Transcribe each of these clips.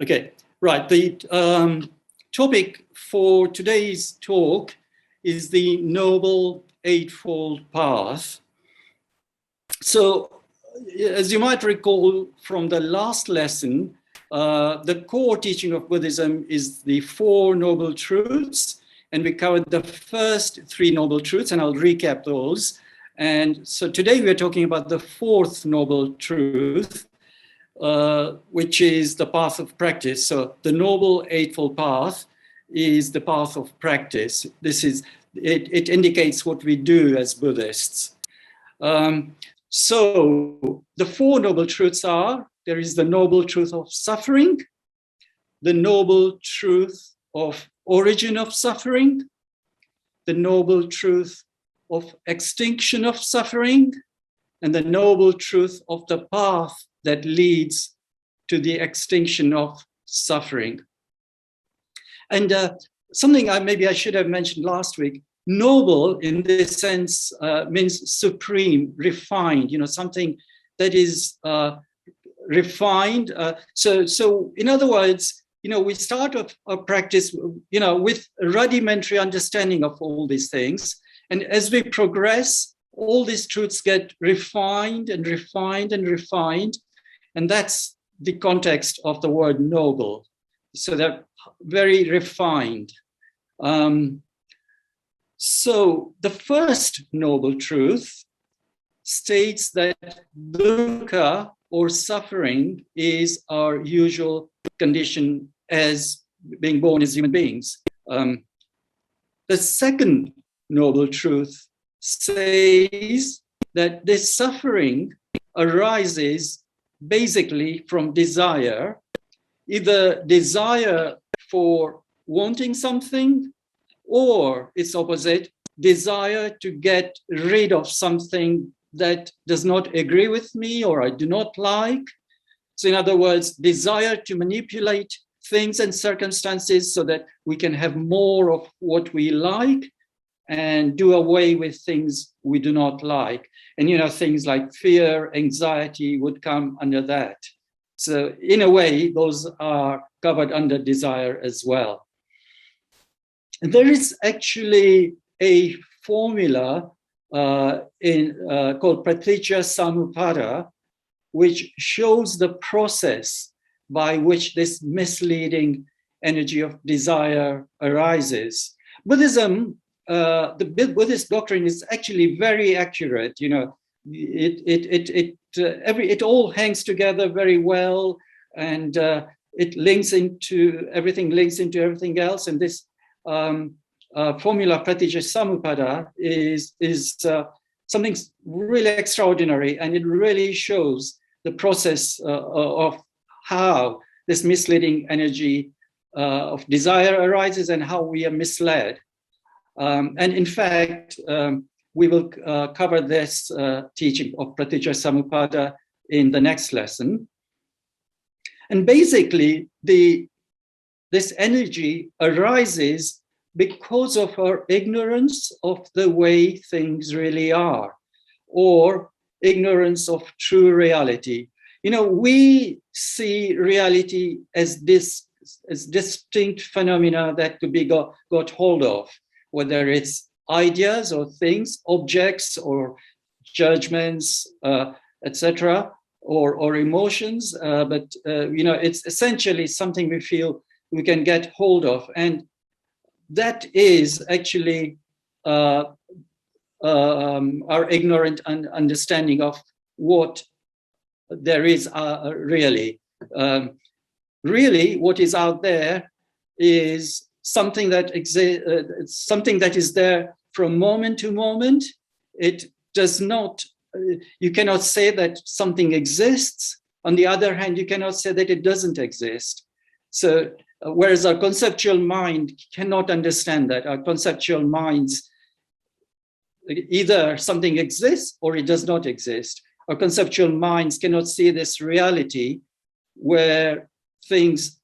Okay, right. The topic for today's talk is the Noble Eightfold Path. So, as you might recall from the last lesson, the core teaching of Buddhism is the Four Noble Truths, and we covered the first three Noble Truths, and I'll recap those. And so today we're talking about the fourth Noble Truth, which is the path of practice. So the Noble Eightfold Path is the path of practice. It indicates what we do as Buddhists. So the Four Noble Truths are, there is the Noble Truth of suffering, the Noble Truth of origin of suffering, the Noble Truth of extinction of suffering, and the Noble Truth of the path that leads to the extinction of suffering. And something maybe I should have mentioned last week, noble in this sense means supreme, refined, something that is refined. So in other words, we start our practice, with a rudimentary understanding of all these things. And as we progress, all these truths get refined and refined and refined. And that's the context of the word noble. So they're very refined. So the first noble truth states that dukkha or suffering is our usual condition as being born as human beings. The second noble truth says that this suffering arises basically from desire, either desire for wanting something or its opposite, desire to get rid of something that does not agree with me or I do not like. So in other words, desire to manipulate things and circumstances so that we can have more of what we like and do away with things we do not like. And, things like fear, anxiety would come under that. So in a way, those are covered under desire as well. And there is actually a formula called Praticca Samuppada, which shows the process by which this misleading energy of desire arises. Buddhism, the Buddhist doctrine is actually very accurate. It all hangs together very well, and it links into everything else. And this formula Praticca Samuppada is something really extraordinary, and it really shows the process of how this misleading energy of desire arises and how we are misled. And in fact, we will cover this teaching of Praticca Samuppada in the next lesson. And basically, this energy arises because of our ignorance of the way things really are, or ignorance of true reality. We see reality as distinct phenomena that could be got hold of, whether it's ideas or things, objects or judgments, etc., or emotions. But it's essentially something we feel we can get hold of, and that is actually our ignorant understanding of what there is really. Really, what is out there is something that something that is there from moment to moment. It does not. You cannot say that something exists. On the other hand, you cannot say that it doesn't exist. So, whereas our conceptual mind cannot understand that. Our conceptual minds, either something exists or it does not exist. Our conceptual minds cannot see this reality where things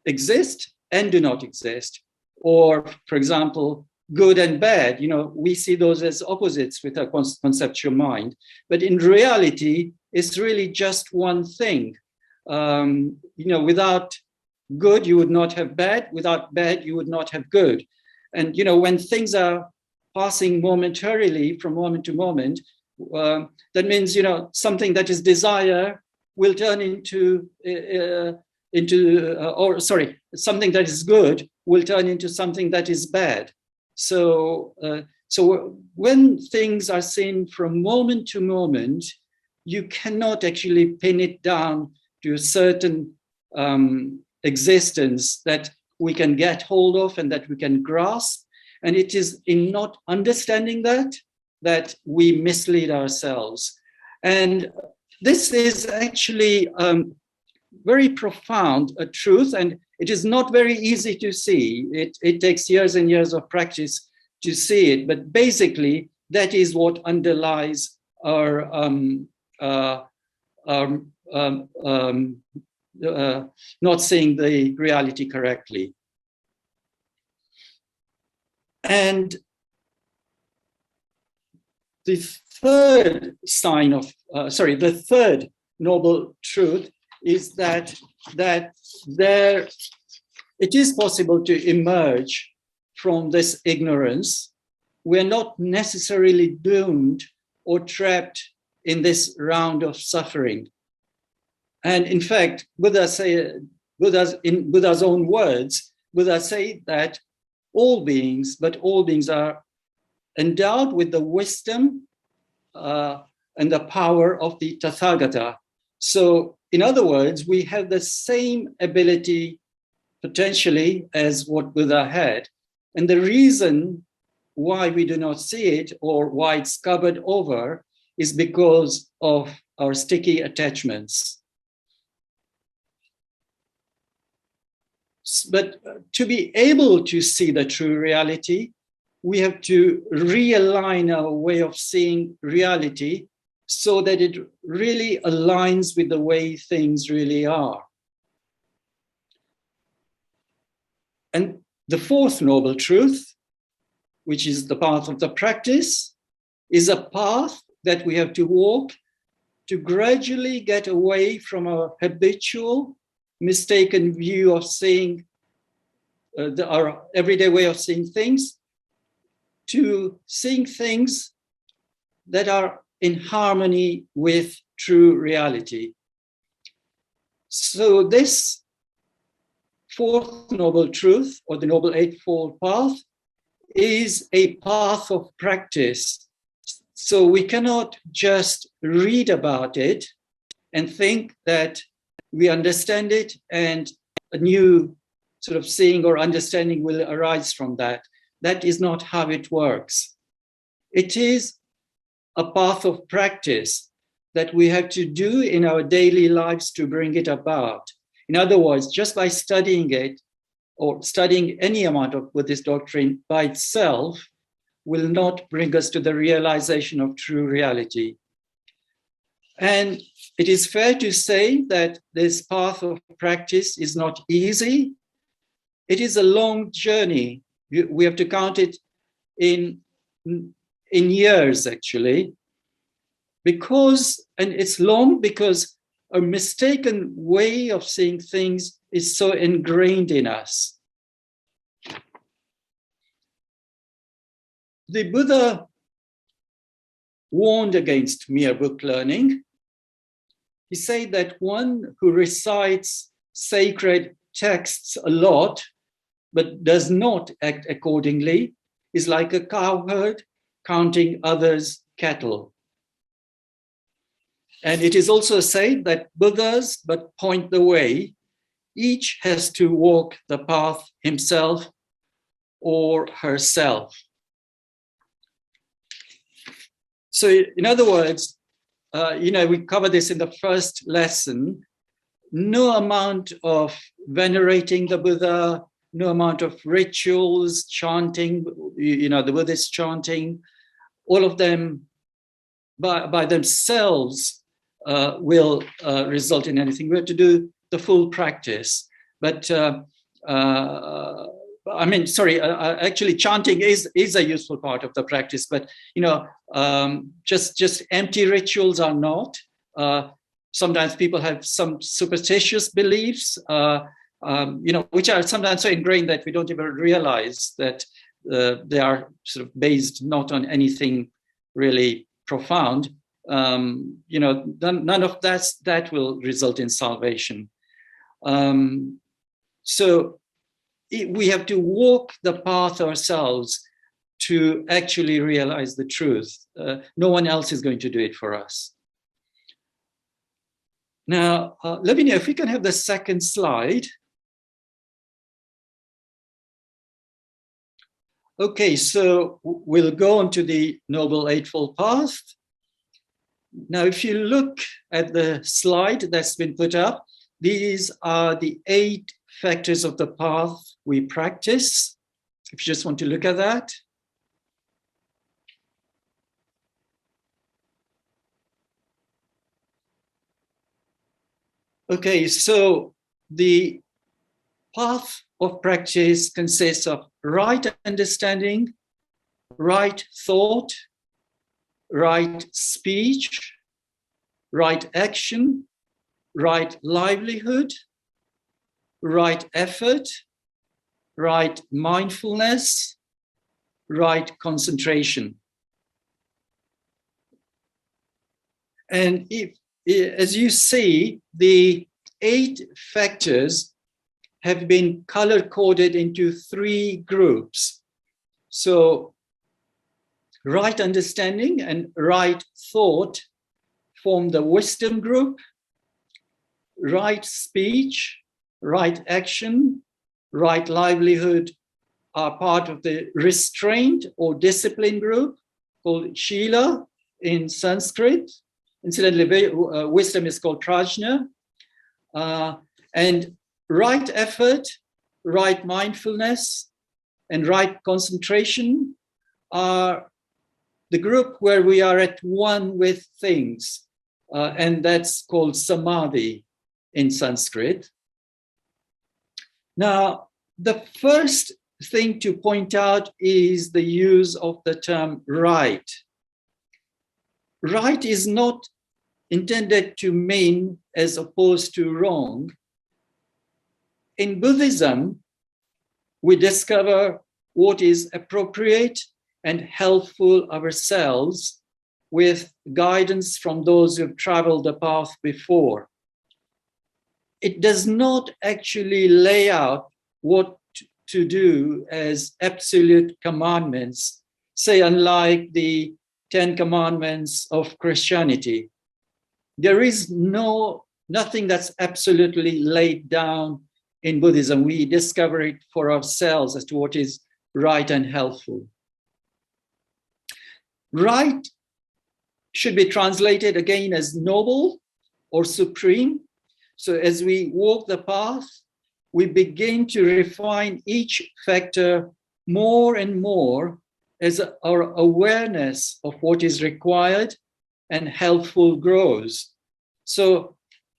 exist and do not exist. Or, for example, good and bad, we see those as opposites with our conceptual mind. But in reality, it's really just one thing. Without good, you would not have bad. Without bad, you would not have good. And, when things are passing momentarily from moment to moment, that means, something that is desire will turn into something that is good will turn into something that is bad. So when things are seen from moment to moment, you cannot actually pin it down to a certain existence that we can get hold of and that we can grasp. And it is in not understanding that we mislead ourselves. And this is actually very profound a truth, and it is not very easy to see. It takes years and years of practice to see it, but basically that is what underlies our not seeing the reality correctly. And the third sign of, the third noble truth is that there it is possible to emerge from this ignorance. We're not necessarily doomed or trapped in this round of suffering. And in fact, in Buddha's own words, Buddha say that all beings are endowed with the wisdom and the power of the Tathagata. So, in other words, we have the same ability potentially as what Buddha had. And the reason why we do not see it or why it's covered over is because of our sticky attachments. But to be able to see the true reality, we have to realign our way of seeing reality so that it really aligns with the way things really are. And the fourth noble truth, which is the path of the practice, is a path that we have to walk to gradually get away from our habitual, mistaken view of seeing our everyday way of seeing things, to seeing things that are in harmony with true reality. So this fourth noble truth, or the Noble Eightfold Path, is a path of practice. So we cannot just read about it and think that we understand it and a new sort of seeing or understanding will arise from that. That is not how it works. It is a path of practice that we have to do in our daily lives to bring it about. In other words, just by studying it or studying any amount of Buddhist doctrine by itself will not bring us to the realization of true reality. And it is fair to say that this path of practice is not easy. It is a long journey. We have to count it in years, actually, and it's long because a mistaken way of seeing things is so ingrained in us. The Buddha warned against mere book learning. He said that one who recites sacred texts a lot but does not act accordingly is like a cowherd counting others' cattle. And it is also said that Buddhas but point the way. Each has to walk the path himself or herself. So in other words, we covered this in the first lesson. No amount of venerating the Buddha, no amount of rituals, chanting, the Buddhist chanting, all of them by themselves will result in anything. We have to do the full practice. But actually chanting is a useful part of the practice, but just empty rituals are not. Sometimes people have some superstitious beliefs. which are sometimes so ingrained that we don't even realize that they are sort of based not on anything really profound. None of that will result in salvation. So we have to walk the path ourselves to actually realize the truth. No one else is going to do it for us. Now, let me know if we can have the second slide. Okay, so we'll go on to the Noble Eightfold Path. Now, if you look at the slide that's been put up, these are the 8 factors of the path we practice. If you just want to look at that. Okay, so the path of practice consists of right understanding, right thought, right speech, right action, right livelihood, right effort, right mindfulness, right concentration. And as you see, the 8 factors have been color-coded into 3 groups. So right understanding and right thought form the wisdom group, right speech, right action, right livelihood are part of the restraint or discipline group called Shila in Sanskrit. Incidentally, wisdom is called Prajna. And right effort, right mindfulness, and right concentration are the group where we are at one with things. And that's called Samadhi in Sanskrit. Now, the first thing to point out is the use of the term right. Right is not intended to mean as opposed to wrong. In Buddhism, we discover what is appropriate and helpful ourselves with guidance from those who've traveled the path before. It does not actually lay out what to do as absolute commandments, say, unlike the 10 commandments of Christianity. There is nothing that's absolutely laid down in Buddhism. We discover it for ourselves as to what is right and helpful. Right should be translated again as noble or supreme. So as we walk the path, we begin to refine each factor more and more as our awareness of what is required and helpful grows. So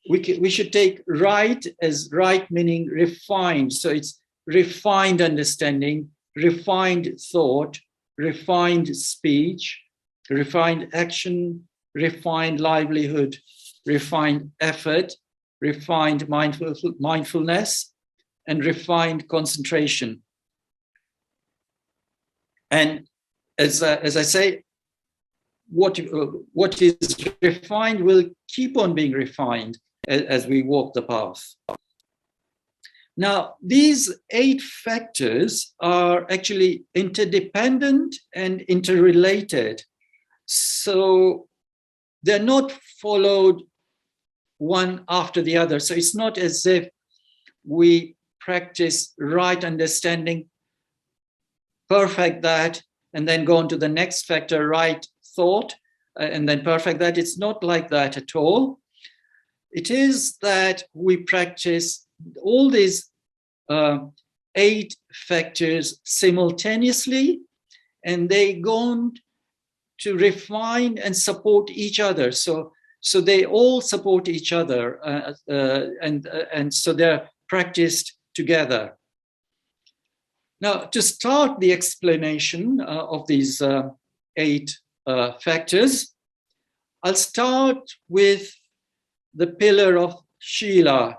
we should take right as right meaning refined. So it's refined understanding, refined thought, refined speech, refined action, refined livelihood, refined effort, refined mindfulness, and refined concentration. And as I say, what is refined will keep on being refined as we walk the path. Now, these 8 factors are actually interdependent and interrelated. So they're not followed one after the other. So it's not as if we practice right understanding, perfect that, and then go on to the next factor, right thought, and then perfect that. It's not like that at all. It is that we practice all these 8 factors simultaneously, and they go on to refine and support each other. So they all support each other, and so they're practiced together. Now, to start the explanation of these 8 factors, I'll start with the pillar of Shila.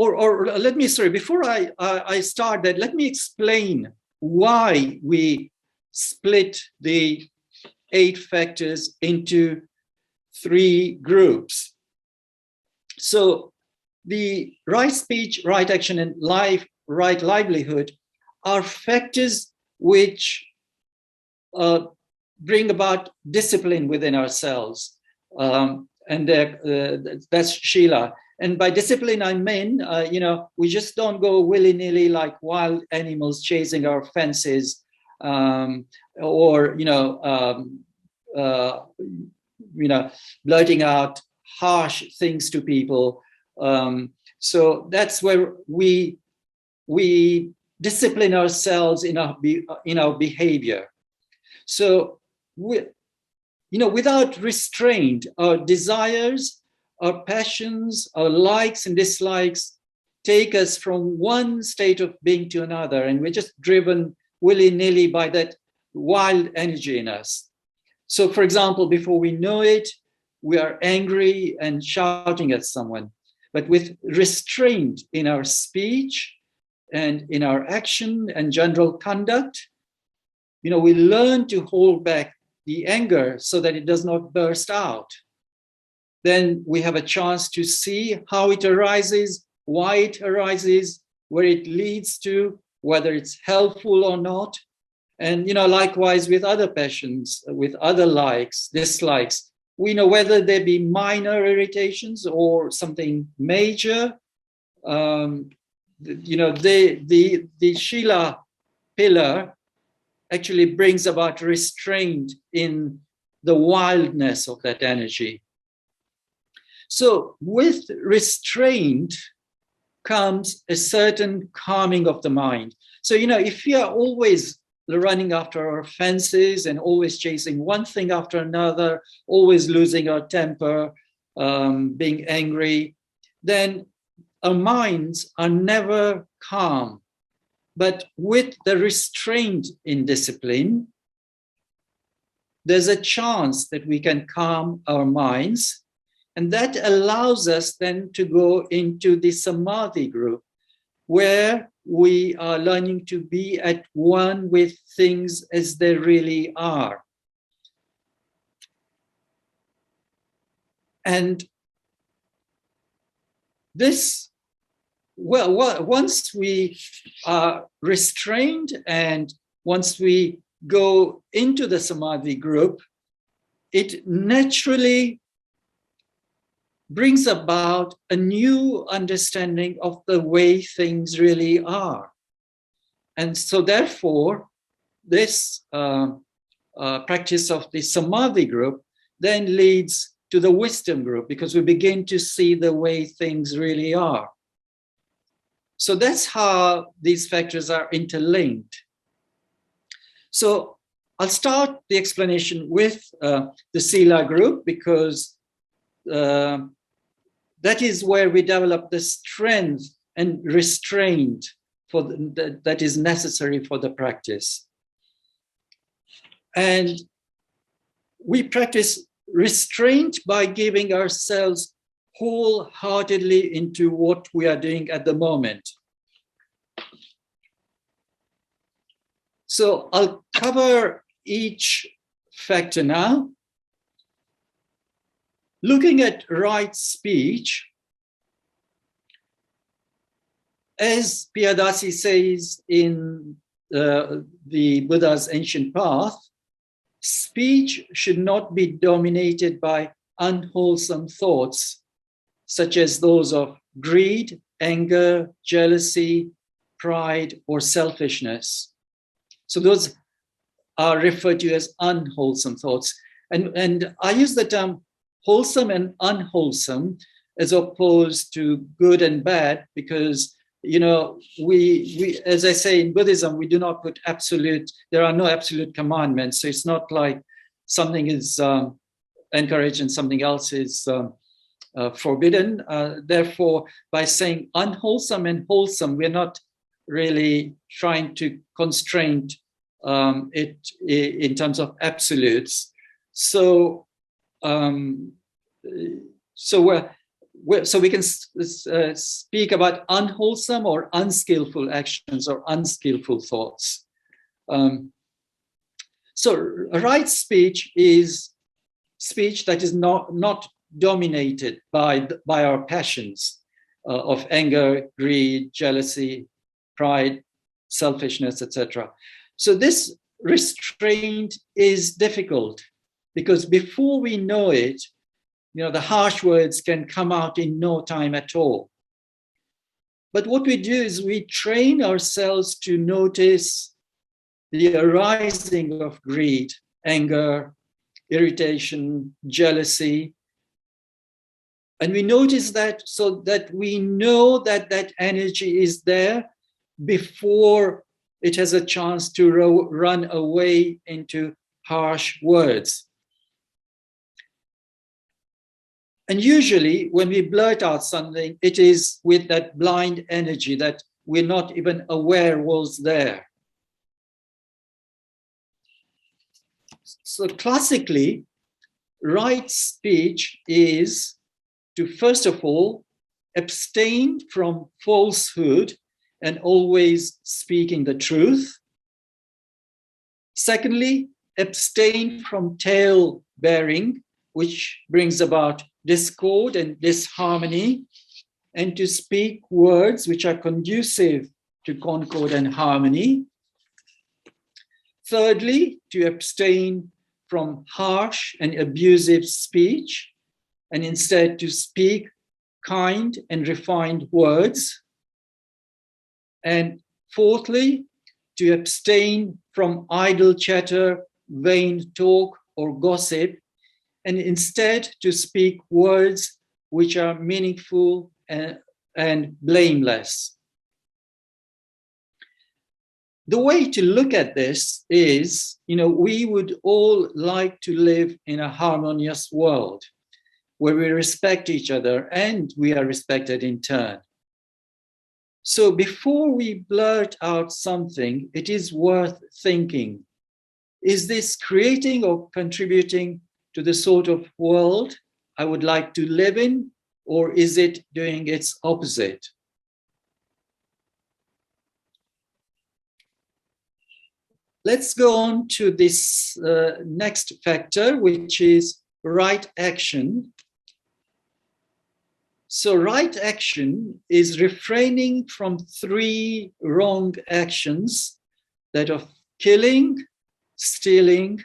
or let me, sorry, before I start that, let me explain why we split the 8 factors into 3 groups. So the right speech, right action, and right livelihood are factors which bring about discipline within ourselves. And that's Sheila. And by discipline, I mean, we just don't go willy-nilly like wild animals chasing our fences, or, blurting out harsh things to people. So that's where we discipline ourselves in our behavior. So without restraint, our desires, our passions, our likes and dislikes take us from one state of being to another, and we're just driven willy-nilly by that wild energy in us. So, for example, before we know it, we are angry and shouting at someone. But with restraint in our speech and in our action and general conduct, we learn to hold back the anger so that it does not burst out. Then we have a chance to see how it arises, why it arises, where it leads to, whether it's helpful or not. And, likewise with other passions, with other likes, dislikes, we know whether they be minor irritations or something major. The Shila pillar actually brings about restraint in the wildness of that energy. So with restraint comes a certain calming of the mind. So, if we are always running after our fences and always chasing one thing after another, always losing our temper, being angry, then our minds are never calm. But with the restraint in discipline, there's a chance that we can calm our minds. And that allows us then to go into the Samadhi group, where we are learning to be at one with things as they really are. And this, once we are restrained and once we go into the Samadhi group, it naturally brings about a new understanding of the way things really are. And so therefore, this practice of the Samadhi group then leads to the wisdom group, because we begin to see the way things really are. So that's how these factors are interlinked. So I'll start the explanation with the Sila group, because that is where we develop the strength and restraint that is necessary for the practice. And we practice restraint by giving ourselves wholeheartedly into what we are doing at the moment. So I'll cover each factor now. Looking at right speech, as Piyadasi says in the Buddha's Ancient Path, speech should not be dominated by unwholesome thoughts, such as those of greed, anger, jealousy, pride, or selfishness. So those are referred to as unwholesome thoughts. And I use the term wholesome and unwholesome as opposed to good and bad, because we as I say in Buddhism, we do not put there are no absolute commandments. So it's not like something is encouraged and something else is forbidden. Therefore, by saying unwholesome and wholesome, we're not really trying to constrain it in terms of absolutes. So so we can speak about unwholesome or unskillful actions or unskillful thoughts. So right speech is speech that is not dominated by our passions of anger, greed, jealousy, pride, selfishness, etc. So this restraint is difficult because before we know it, the harsh words can come out in no time at all. But what we do is we train ourselves to notice the arising of greed, anger, irritation, jealousy. And we notice that so that we know that that energy is there before it has a chance to run away into harsh words. And usually when we blurt out something, it is with that blind energy that we're not even aware was there. So classically, right speech is to, first of all, abstain from falsehood and always speaking the truth. Secondly, abstain from tale bearing, which brings about discord and disharmony, and to speak words which are conducive to concord and harmony. Thirdly, to abstain from harsh and abusive speech, and instead to speak kind and refined words. And fourthly, to abstain from idle chatter, vain talk, or gossip, and instead to speak words which are meaningful and blameless. The way to look at this is, we would all like to live in a harmonious world where we respect each other and we are respected in turn. So before we blurt out something, it is worth thinking, is this creating or contributing to the sort of world I would like to live in, or is it doing its opposite? Let's go on to this next factor, which is right action. So right action is refraining from 3 wrong actions that are killing, stealing,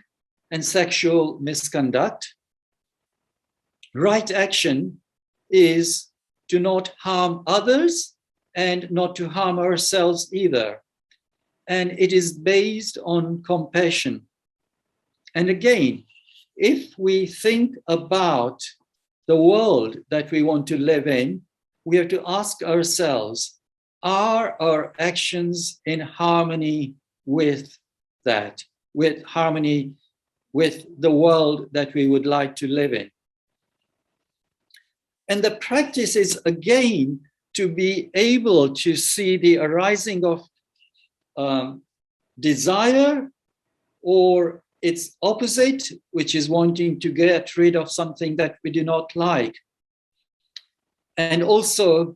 and sexual misconduct. Right action is to not harm others and not to harm ourselves either. And it is based on compassion. And again, if we think about the world that we want to live in, we have to ask ourselves, are our actions in harmony with that, with harmony with the world that we would like to live in? And the practice is, again, to be able to see the arising of desire or its opposite, which is wanting to get rid of something that we do not like. And also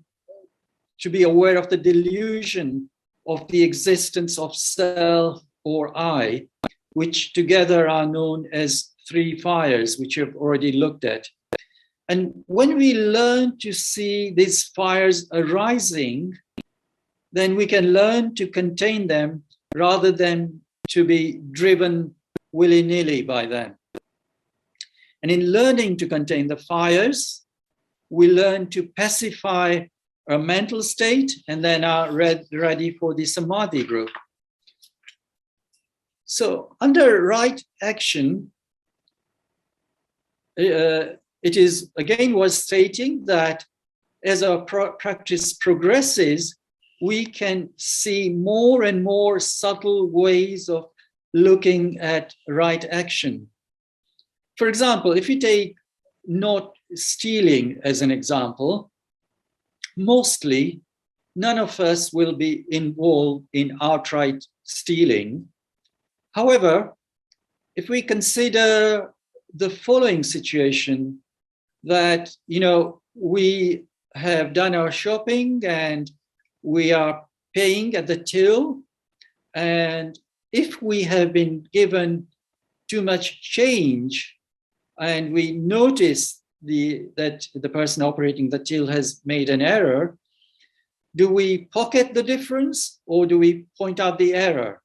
to be aware of the delusion of the existence of self or I, which together are known as 3 fires, which you've already looked at. And when we learn to see these fires arising, then we can learn to contain them rather than to be driven willy-nilly by them. And in learning to contain the fires, we learn to pacify our mental state and then are ready for the Samadhi Group. So under right action, it is again worth stating that as our practice progresses, we can see more and more subtle ways of looking at right action. For example, if you take not stealing as an example, mostly none of us will be involved in outright stealing. However, if we consider the following situation, that we have done our shopping and we are paying at the till, and if we have been given too much change and we notice that the person operating the till has made an error, do we pocket the difference or do we point out the error?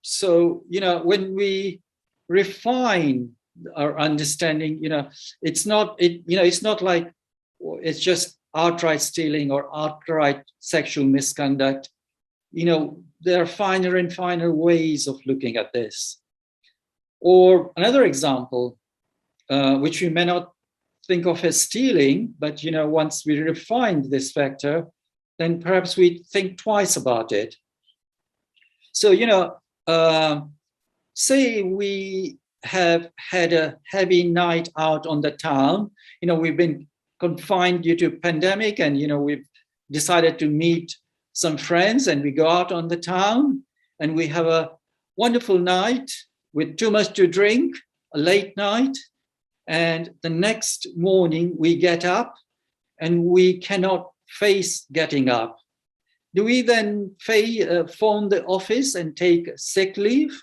So, when we refine our understanding, it's not like it's just outright stealing or outright sexual misconduct. There are finer and finer ways of looking at this. Or another example, which we may not think of as stealing, but once we refine this factor, then perhaps we think twice about it. So, say we have had a heavy night out on the town. We've been confined due to pandemic, and we've decided to meet some friends, and we go out on the town, and we have a wonderful night with too much to drink, a late night, and the next morning we get up and we cannot face getting up. Do we then phone the office and take sick leave?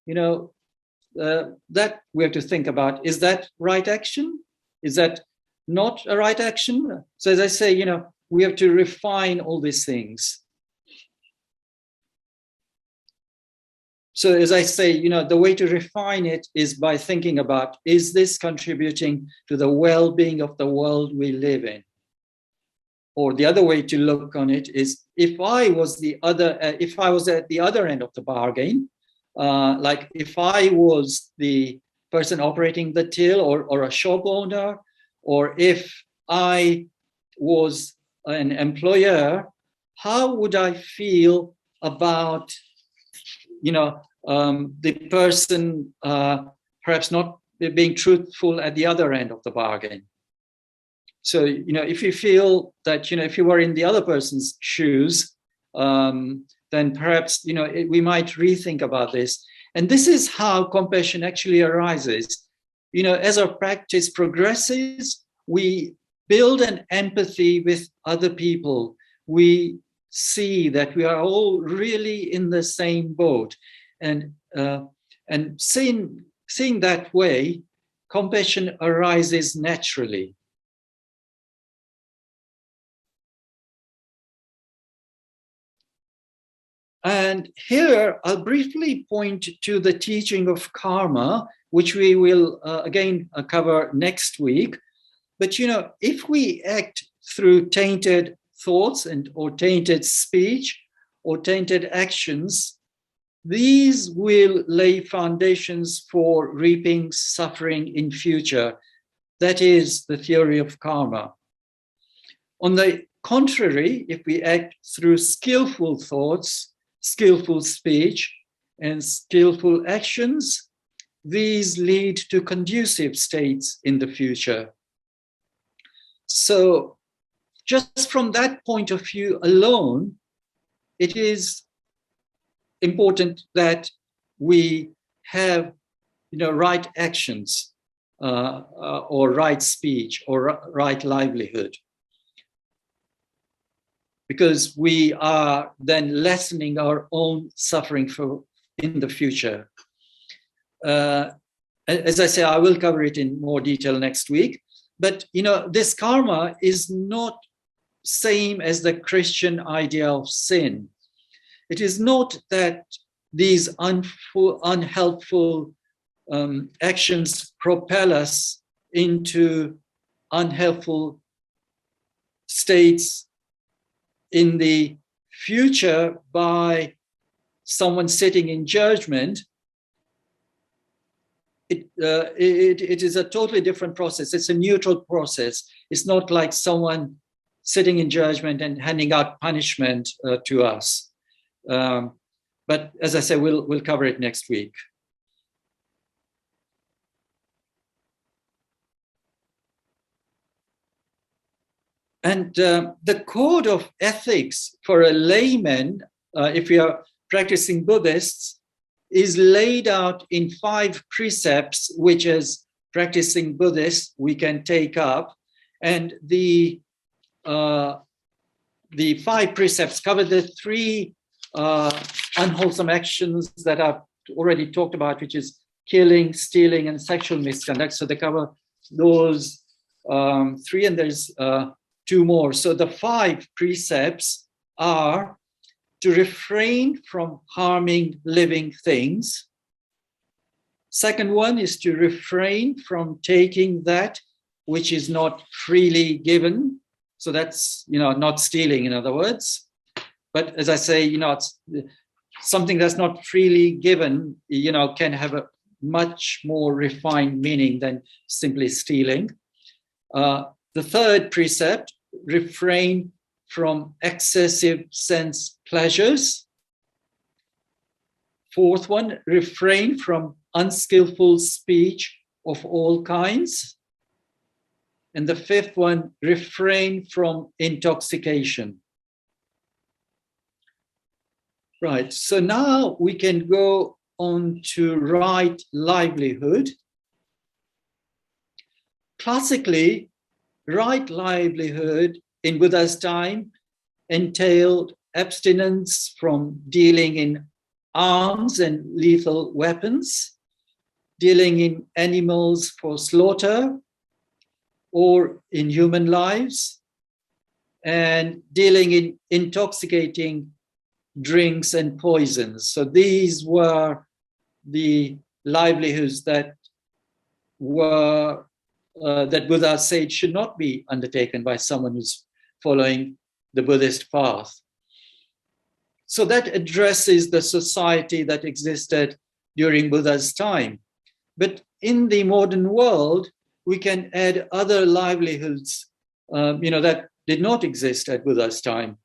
That we have to think about. Is that right action? Is that not a right action? So as I say, we have to refine all these things. So as I say, the way to refine it is by thinking about, is this contributing to the well-being of the world we live in? Or the other way to look on it is, if I was at the other end of the bargain, like if I was the person operating the till or a shop owner, or if I was an employer, how would I feel about, the person perhaps not being truthful at the other end of the bargain? So, if you feel that, if you were in the other person's shoes, then perhaps, we might rethink about this. And this is how compassion actually arises. As our practice progresses, we build an empathy with other people. We see that we are all really in the same boat. And seeing that way, compassion arises naturally. And here I'll briefly point to the teaching of karma, which we will again cover next week. But if we act through tainted thoughts or tainted speech or tainted actions, these will lay foundations for reaping suffering in future. That is the theory of karma. On the contrary, if we act through skillful thoughts, skillful speech, and skillful actions, these lead to conducive states in the future. So just from that point of view alone, it is important that we have, right actions or right speech or right livelihood, because we are then lessening our own suffering in the future. As I say, I will cover it in more detail next week. But this karma is not same as the Christian idea of sin. It is not that these unhelpful actions propel us into unhelpful states in the future by someone sitting in judgment. It is a totally different process. It's a neutral process. It's not like someone sitting in judgment and handing out punishment to us. But as I said, we'll cover it next week. And the code of ethics for a layman, if we are practicing Buddhists, is laid out in 5 precepts, which, as practicing Buddhists we can take up. And the 5 precepts cover the 3 unwholesome actions that I've already talked about, which is killing, stealing, and sexual misconduct. So they cover those 3, and there's 2 more. So the 5 precepts are to refrain from harming living things. Second one is to refrain from taking that which is not freely given. So that's, not stealing, in other words. But as I say, it's something that's not freely given, can have a much more refined meaning than simply stealing. The third precept, refrain from excessive sense pleasures. Fourth one, refrain from unskillful speech of all kinds. And the 5th one, refrain from intoxication. Right, so now we can go on to right livelihood. Classically, right livelihood in Buddha's time entailed abstinence from dealing in arms and lethal weapons, dealing in animals for slaughter or in human lives, and dealing in intoxicating drinks and poisons. So these were the livelihoods that were that Buddha said should not be undertaken by someone who's following the Buddhist path. So that addresses the society that existed during Buddha's time. But in the modern world, we can add other livelihoods, that did not exist at Buddha's time.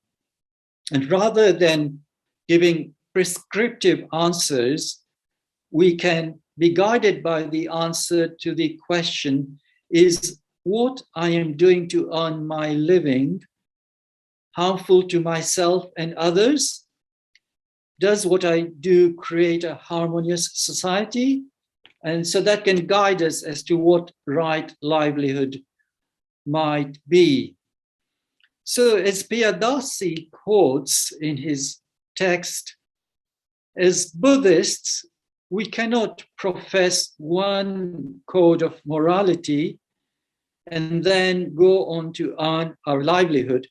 And rather than giving prescriptive answers, we can be guided by the answer to the question, is what I am doing to earn my living harmful to myself and others? Does what I do create a harmonious society? And so that can guide us as to what right livelihood might be. So as Piyadasi quotes in his text, as Buddhists, we cannot profess one code of morality and then go on to earn our livelihood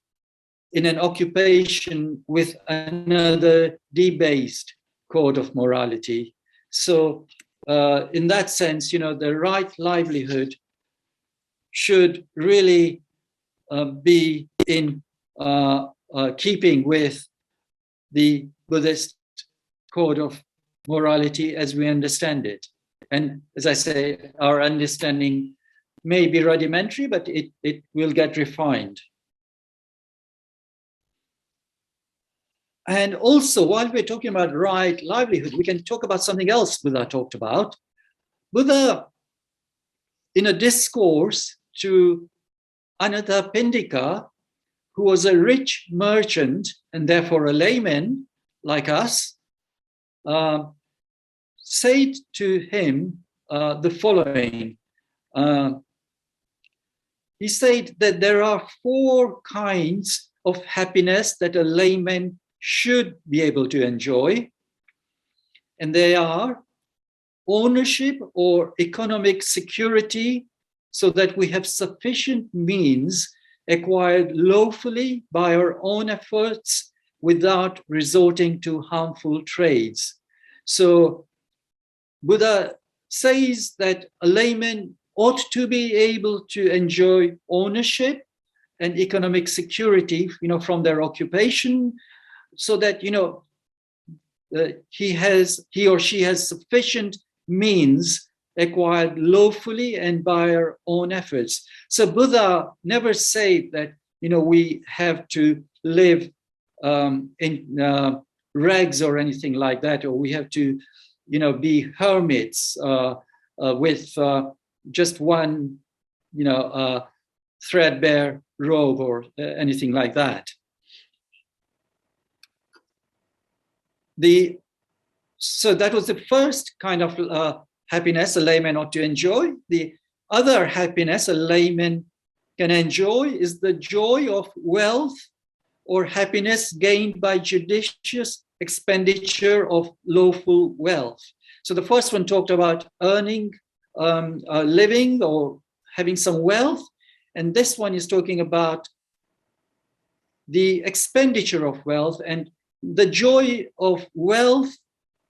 in an occupation with another debased code of morality. So in that sense, the right livelihood should really be in keeping with the Buddhist code of morality as we understand it. And as I say, our understanding may be rudimentary, but it will get refined. And also, while we're talking about right livelihood, we can talk about something else Buddha talked about. Buddha, in a discourse to Anathapindika, who was a rich merchant and therefore a layman like us, said to him the following. He said that there are 4 kinds of happiness that a layman should be able to enjoy. And they are ownership or economic security, so that we have sufficient means acquired lawfully by our own efforts without resorting to harmful trades. So Buddha says that a layman ought to be able to enjoy ownership and economic security, from their occupation, so that, he or she has sufficient means acquired lawfully and by our own efforts. So Buddha never said that, we have to live in rags or anything like that, or we have to, be hermits with just one, threadbare robe or anything like that. So that was the first kind of happiness a layman ought to enjoy. The other happiness a layman can enjoy is the joy of wealth or happiness gained by judicious expenditure of lawful wealth. So the first one talked about earning a living or having some wealth, and this one is talking about the expenditure of wealth, and the joy of wealth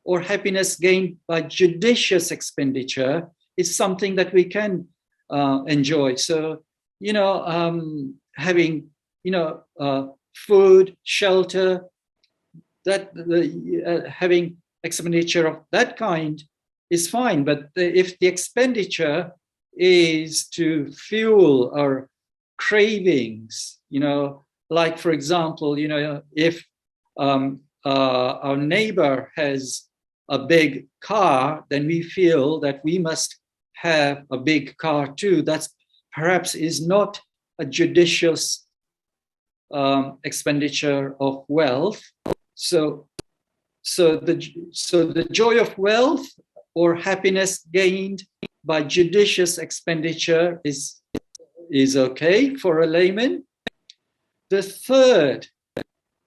or happiness gained by judicious expenditure is something that we can enjoy. So, having, food, shelter, that having expenditure of that kind is fine. But if the expenditure is to fuel our cravings, like, for example, if our neighbor has a big car, then we feel that we must have a big car too. That's perhaps is not a judicious expenditure of wealth. So the joy of wealth or happiness gained by judicious expenditure is okay for a layman. The third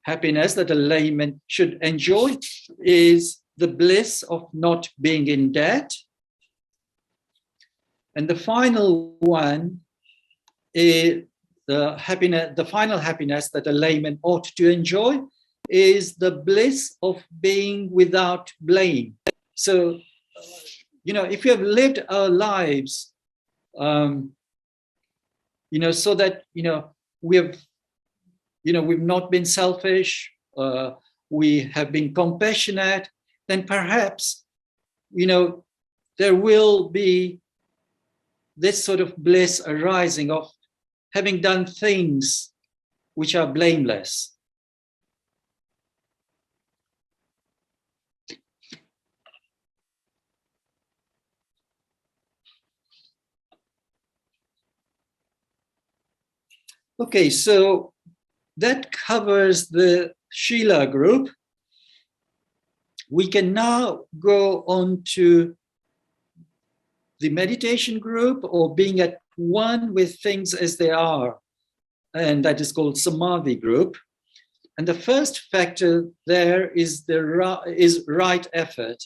happiness that a layman should enjoy is the bliss of not being in debt. And the final one is the final happiness that a layman ought to enjoy is the bliss of being without blame. So, if we have lived our lives, so that, we have, we've not been selfish, we have been compassionate, then perhaps, there will be this sort of bliss arising of having done things which are blameless. Okay, so that covers the Shila group. We can now go on to the meditation group, or being at one with things as they are, and that is called Samadhi group. And the first factor there is right effort.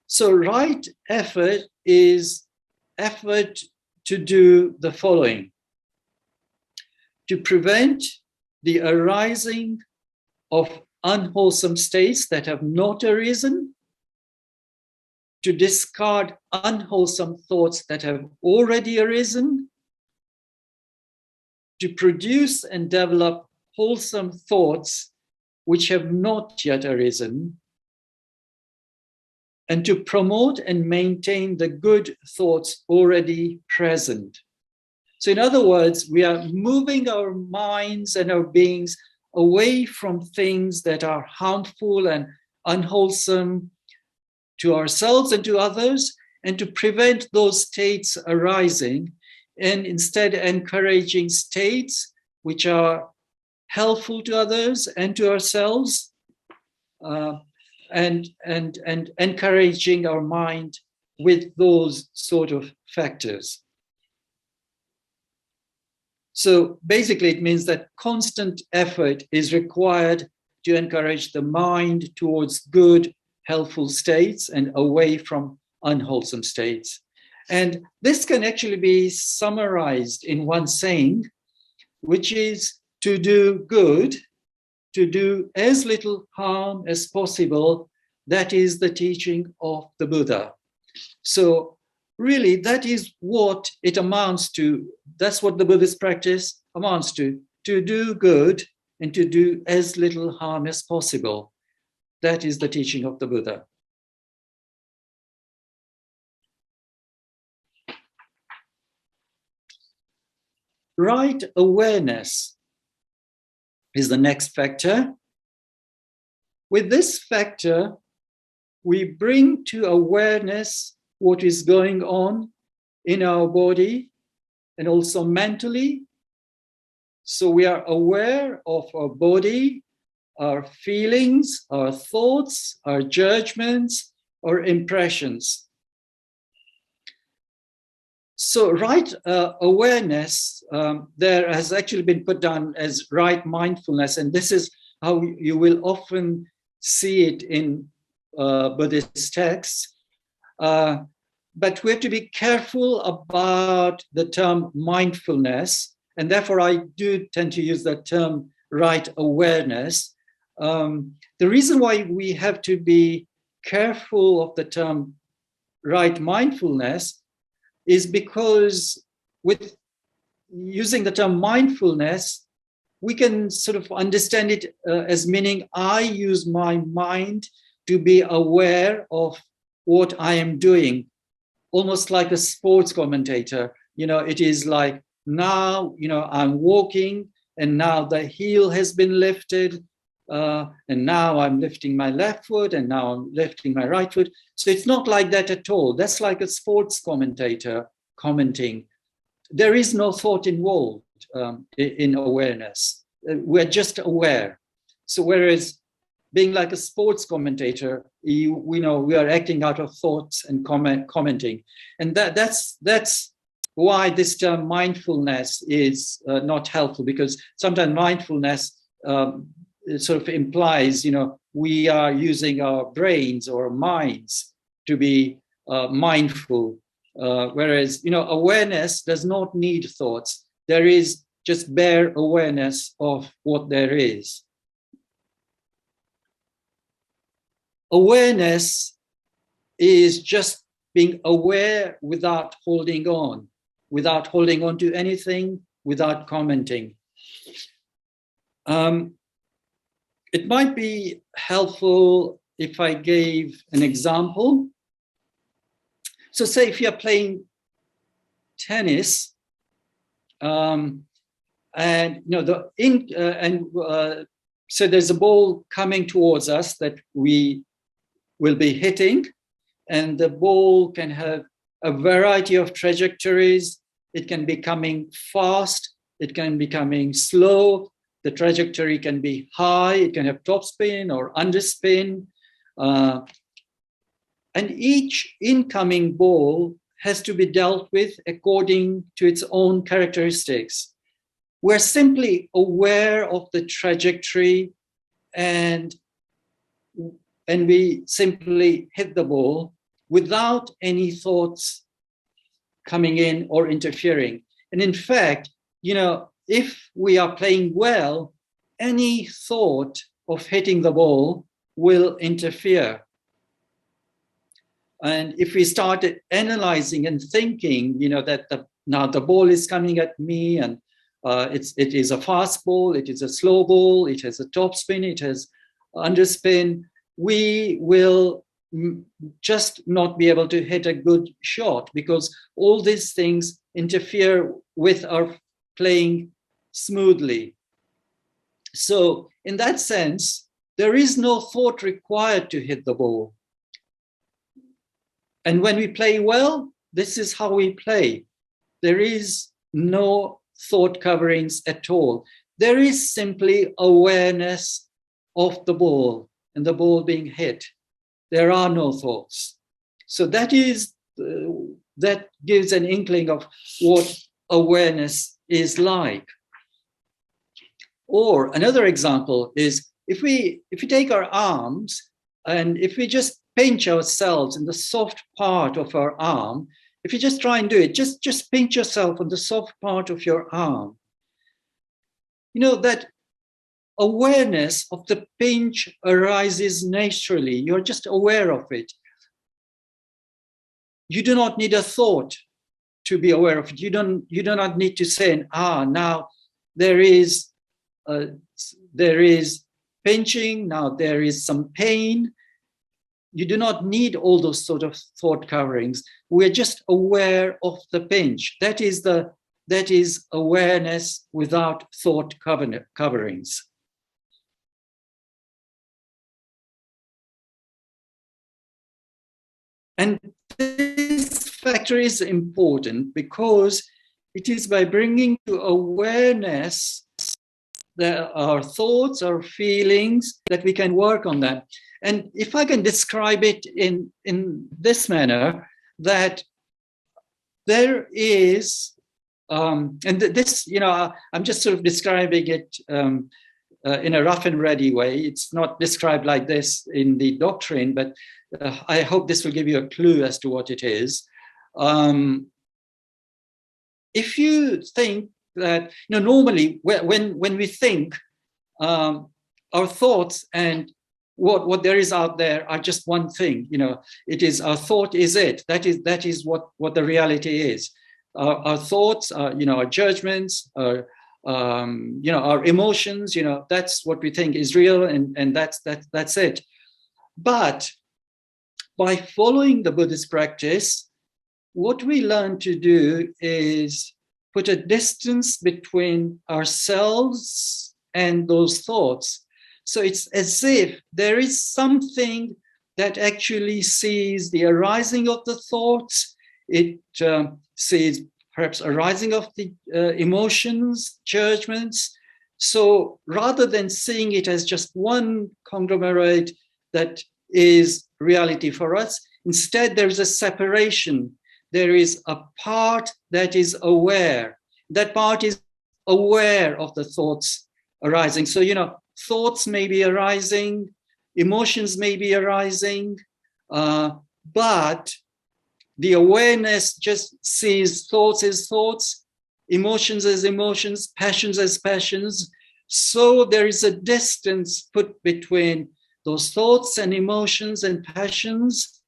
So right effort is effort to do the following: to prevent the arising of unwholesome states that have not arisen, to discard unwholesome thoughts that have already arisen, to produce and develop wholesome thoughts which have not yet arisen, and to promote and maintain the good thoughts already present. So in other words, we are moving our minds and our beings away from things that are harmful and unwholesome to ourselves and to others, and to prevent those states arising, and instead encouraging states which are helpful to others and to ourselves, and encouraging our mind with those sort of factors. So basically, it means that constant effort is required to encourage the mind towards good, helpful states and away from unwholesome states. And this can actually be summarized in one saying, which is to do good, to do as little harm as possible. That is the teaching of the Buddha. So really, that is what it amounts to. That's what the Buddhist practice amounts to do good and to do as little harm as possible. That is the teaching of the Buddha. Right awareness is the next factor. With this factor, we bring to awareness what is going on in our body and also mentally. So we are aware of our body, our feelings, our thoughts, our judgments, our impressions. So right awareness, there has actually been put down as right mindfulness, and this is how you will often see it in Buddhist texts. But we have to be careful about the term mindfulness, and therefore I do tend to use the term right awareness. The reason why we have to be careful of the term right mindfulness is because with using the term mindfulness, we can sort of understand it as meaning I use my mind to be aware of what I am doing, almost like a sports commentator. It is like, now, I'm walking and now the heel has been lifted, and now I'm lifting my left foot and now I'm lifting my right foot. So it's not like that at all. That's like a sports commentator commenting. There is no thought involved in awareness. We're just aware. So whereas being like a sports commentator, we are acting out of thoughts and commenting. And that's why this term mindfulness is not helpful, because sometimes mindfulness sort of implies, we are using our brains or minds to be mindful. Whereas, awareness does not need thoughts. There is just bare awareness of what there is. Awareness is just being aware without holding on to anything, without commenting. It might be helpful if I gave an example. So say if you're playing tennis, so there's a ball coming towards us that we will be hitting, and the ball can have a variety of trajectories. It can be coming fast, it can be coming slow, the trajectory can be high, it can have topspin or underspin. And each incoming ball has to be dealt with according to its own characteristics. We're simply aware of the trajectory, and we simply hit the ball without any thoughts coming in or interfering. And in fact, if we are playing well, any thought of hitting the ball will interfere. And if we started analyzing and thinking, that now the ball is coming at me, and it is a fast ball, it is a slow ball, it has a topspin, it has underspin, we will just not be able to hit a good shot, because all these things interfere with our playing smoothly. So in that sense, there is no thought required to hit the ball. And when we play well, this is how we play. There is no thought coverings at all. There is simply awareness of the ball and the ball being hit. There are no thoughts. So that gives an inkling of what awareness is like. Or another example is if we take our arms and if we just pinch ourselves in the soft part of our arm, if you just try and do it, just pinch yourself on the soft part of your arm. That awareness of the pinch arises naturally. You're just aware of it. You do not need a thought to be aware of it. You do not need to say, now there is pinching, now there is some pain. You do not need all those sort of thought coverings. We're just aware of the pinch. That is awareness without thought coverings. And this factor is important because it is by bringing to awareness our thoughts, our feelings, that we can work on them. And if I can describe it in this manner, that there is, this, I'm just sort of describing it in a rough and ready way. It's not described like this in the doctrine, but I hope this will give you a clue as to what it is. If you think that, normally when we think, our thoughts and what there is out there are just one thing. It is our thought is it. That is what the reality is. Our thoughts, our judgments, our emotions. That's what we think is real, and that's it. But by following the Buddhist practice, what we learn to do is put a distance between ourselves and those thoughts. So it's as if there is something that actually sees the arising of the thoughts. It sees perhaps arising of the emotions, judgments. So rather than seeing it as just one conglomerate that is reality for us, instead there's a separation. There is a part that is aware. That part is aware of the thoughts arising. So, thoughts may be arising, emotions may be arising, but the awareness just sees thoughts as thoughts, emotions as emotions, passions as passions. So there is a distance put between those thoughts and emotions and passions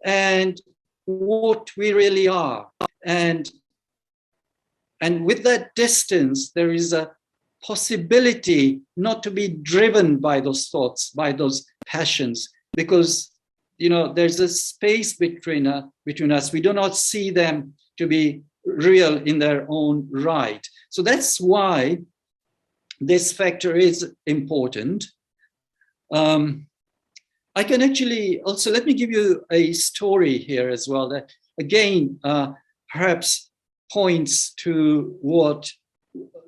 and what we really are. And with that distance, there is a possibility not to be driven by those thoughts, by those passions, because there's a space between us. We do not see them to be real in their own right. So that's why this factor is important. I can actually also, let me give you a story here as well that again perhaps points to what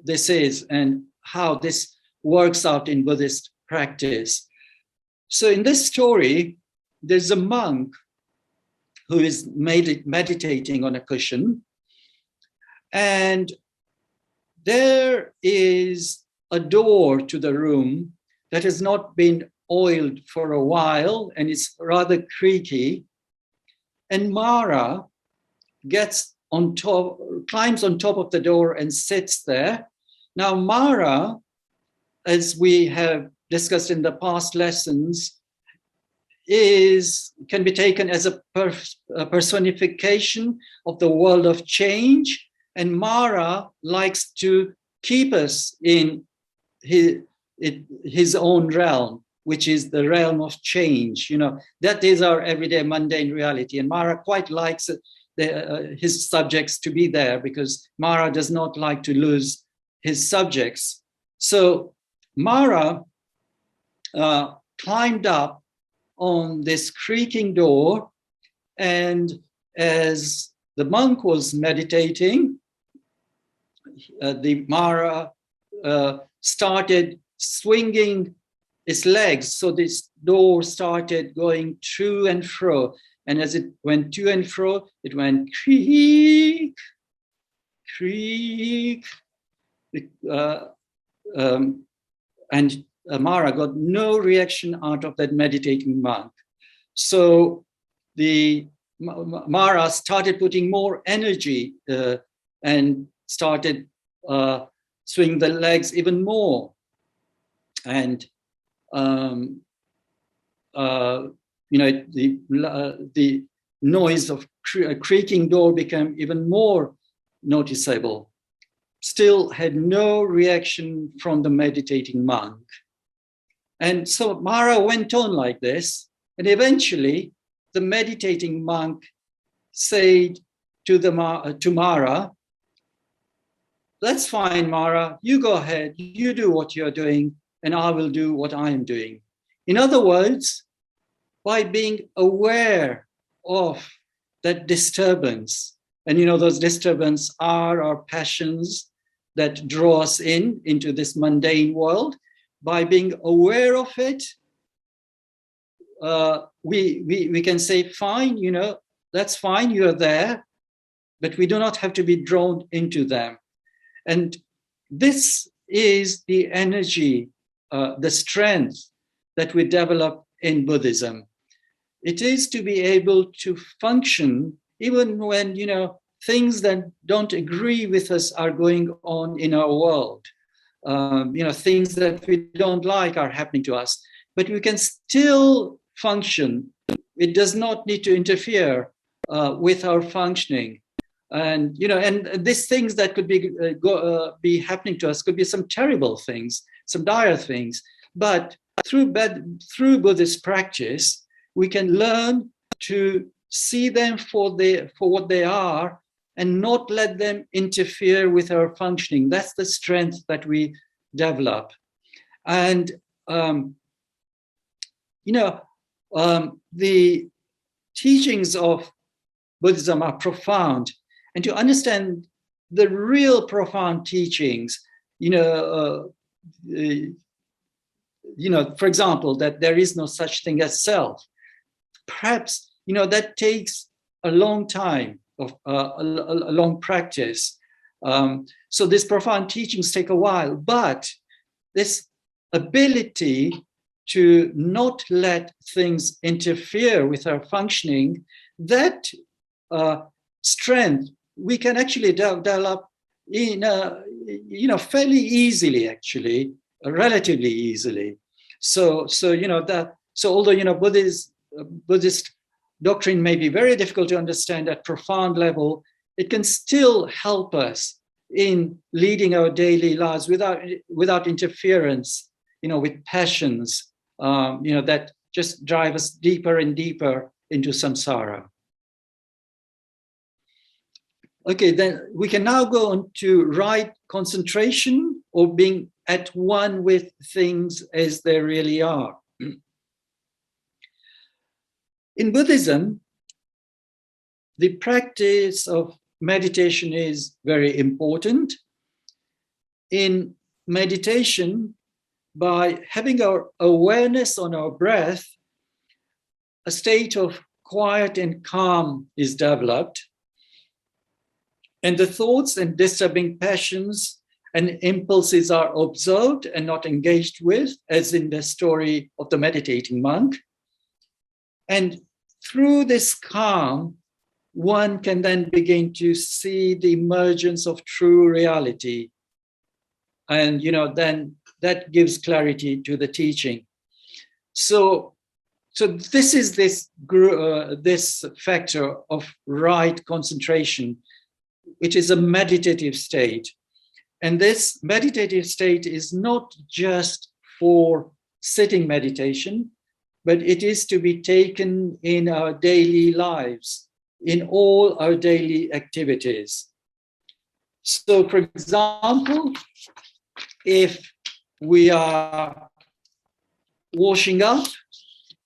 this is and how this works out in Buddhist practice. So in this story, there's a monk who is meditating on a cushion, and there is a door to the room that has not been oiled for a while, and it's rather creaky. And Mara climbs on top of the door and sits there. Now, Mara, as we have discussed in the past lessons, can be taken as a personification of the world of change. And Mara likes to keep us in his own realm, which is the realm of change. That is our everyday mundane reality. And Mara quite likes his subjects to be there, because Mara does not like to lose his subjects. So Mara climbed up on this creaking door, and as the monk was meditating, the Mara started swinging its legs. So this door started going to and fro. And as it went to and fro, it went creak, creak. And Mara got no reaction out of that meditating monk. So the Mara started putting more energy and started swinging the legs even more. And the noise of a creaking door became even more noticeable. Still had no reaction from the meditating monk. And so Mara went on like this, and eventually the meditating monk said to Mara, "That's fine, Mara, you go ahead, you do what you're doing, and I will do what I am doing." In other words, by being aware of that disturbance, and those disturbances are our passions that draw us into this mundane world. By being aware of it, we can say, fine, that's fine, you're there, but we do not have to be drawn into them. And this is the energy, the strength that we develop in Buddhism. It is to be able to function even when, things that don't agree with us are going on in our world. Things that we don't like are happening to us, but we can still function. It does not need to interfere with our functioning. And these things that could be happening to us could be some terrible things, some dire things. But through Buddhist practice, we can learn to see them for what they are and not let them interfere with our functioning. That's the strength that we develop. And the teachings of Buddhism are profound. And to understand the real profound teachings, for example, that there is no such thing as self, perhaps, that takes a long time of a long practice. So these profound teachings take a while, but this ability to not let things interfere with our functioning, that strength we can actually develop in fairly easily, actually, relatively easily. So although Buddhist doctrine may be very difficult to understand at profound level, it can still help us in leading our daily lives without interference, with passions, that just drive us deeper and deeper into samsara. Okay, then we can now go on to right concentration, or being at one with things as they really are. In Buddhism, the practice of meditation is very important. In meditation, by having our awareness on our breath, a state of quiet and calm is developed. And the thoughts and disturbing passions and impulses are observed and not engaged with, as in the story of the meditating monk. And through this calm, one can then begin to see the emergence of true reality. And, then that gives clarity to the teaching. So this is this factor of right concentration, which is a meditative state. And this meditative state is not just for sitting meditation, but it is to be taken in our daily lives, in all our daily activities. So, for example, if we are washing up,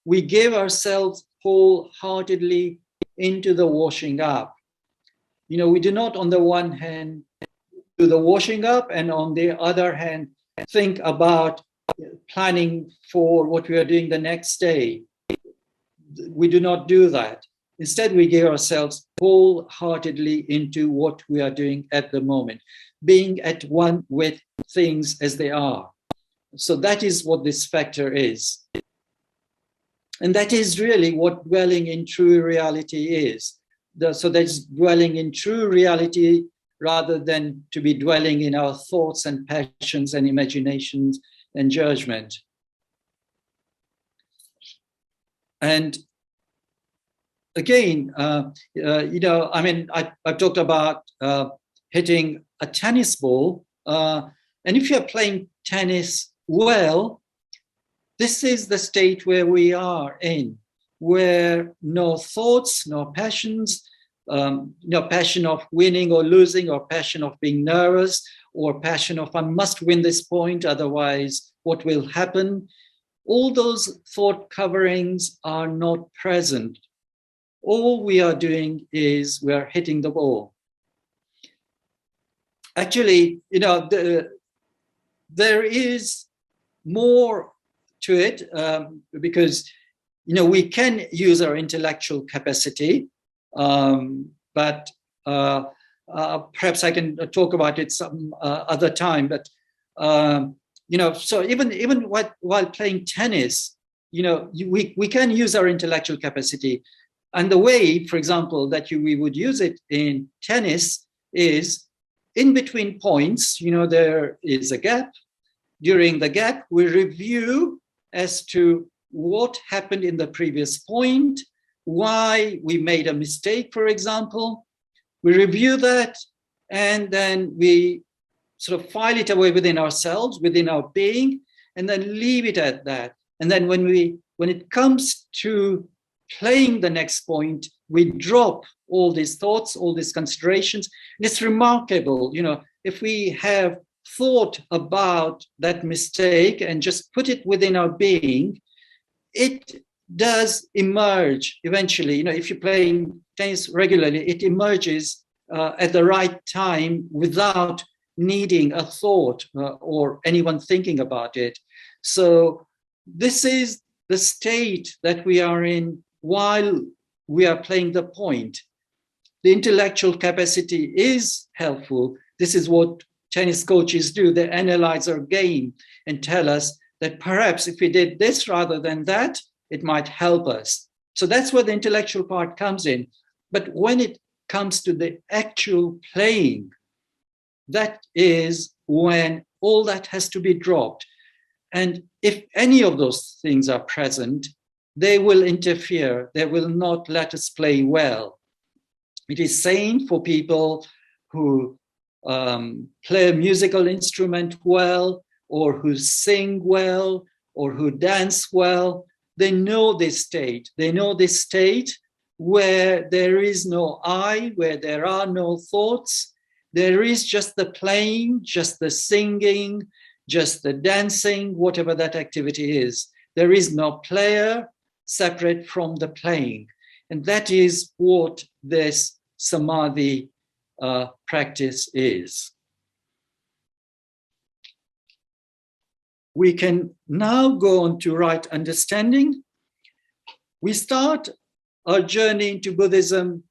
we give ourselves wholeheartedly into the washing up. We do not, on the one hand, do the washing up, and on the other hand, think about planning for what we are doing the next day. We do not do that. Instead, we give ourselves wholeheartedly into what we are doing at the moment, being at one with things as they are. So that is what this factor is. And that is really what dwelling in true reality is. So that's dwelling in true reality rather than to be dwelling in our thoughts and passions and imaginations and judgment. And again, I've talked about hitting a tennis ball. And if you're playing tennis well, this is the state where we are in, where no thoughts, no passions, no passion of winning or losing, or passion of being nervous, or passion of I must win this point, otherwise what will happen. All those thought coverings are not present. All we are doing is we are hitting the ball. Actually, there is more to it because, we can use our intellectual capacity, but Perhaps I can talk about it some other time. But so even while playing tennis, we can use our intellectual capacity. And the way, for example, that we would use it in tennis is in between points. There is a gap. During the gap, we review as to what happened in the previous point, why we made a mistake, for example. We review that, and then we sort of file it away within ourselves, within our being, and then leave it at that. And then when it comes to playing the next point, we drop all these thoughts, all these considerations. And it's remarkable, if we have thought about that mistake and just put it within our being, it does emerge eventually. If you're playing tennis regularly, it emerges at the right time without needing a thought or anyone thinking about it. So this is the state that we are in while we are playing the point. The intellectual capacity is helpful. This is what tennis coaches do. They analyze our game and tell us that perhaps if we did this rather than that, it might help us. So that's where the intellectual part comes in. But when it comes to the actual playing, that is when all that has to be dropped. And if any of those things are present, they will interfere. They will not let us play well. It is same for people who play a musical instrument well, or who sing well, or who dance well. They know this state. They know this state where there is no I, where there are no thoughts. There is just the playing, just the singing, just the dancing, whatever that activity is. There is no player separate from the playing. And that is what this Samadhi practice is. We can now go on to right understanding. We start our journey into Buddhism,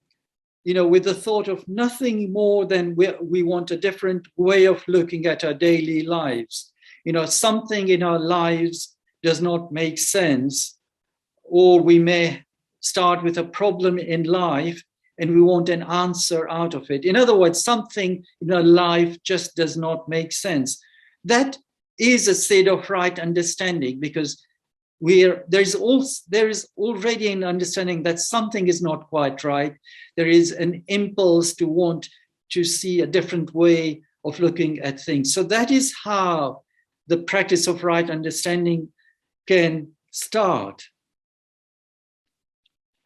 with the thought of nothing more than we want a different way of looking at our daily lives. Something in our lives does not make sense, or we may start with a problem in life and we want an answer out of it. In other words, something in our life just does not make sense. That is a state of right understanding, because there is already an understanding that something is not quite right. There is an impulse to want to see a different way of looking at things. So that is how the practice of right understanding can start.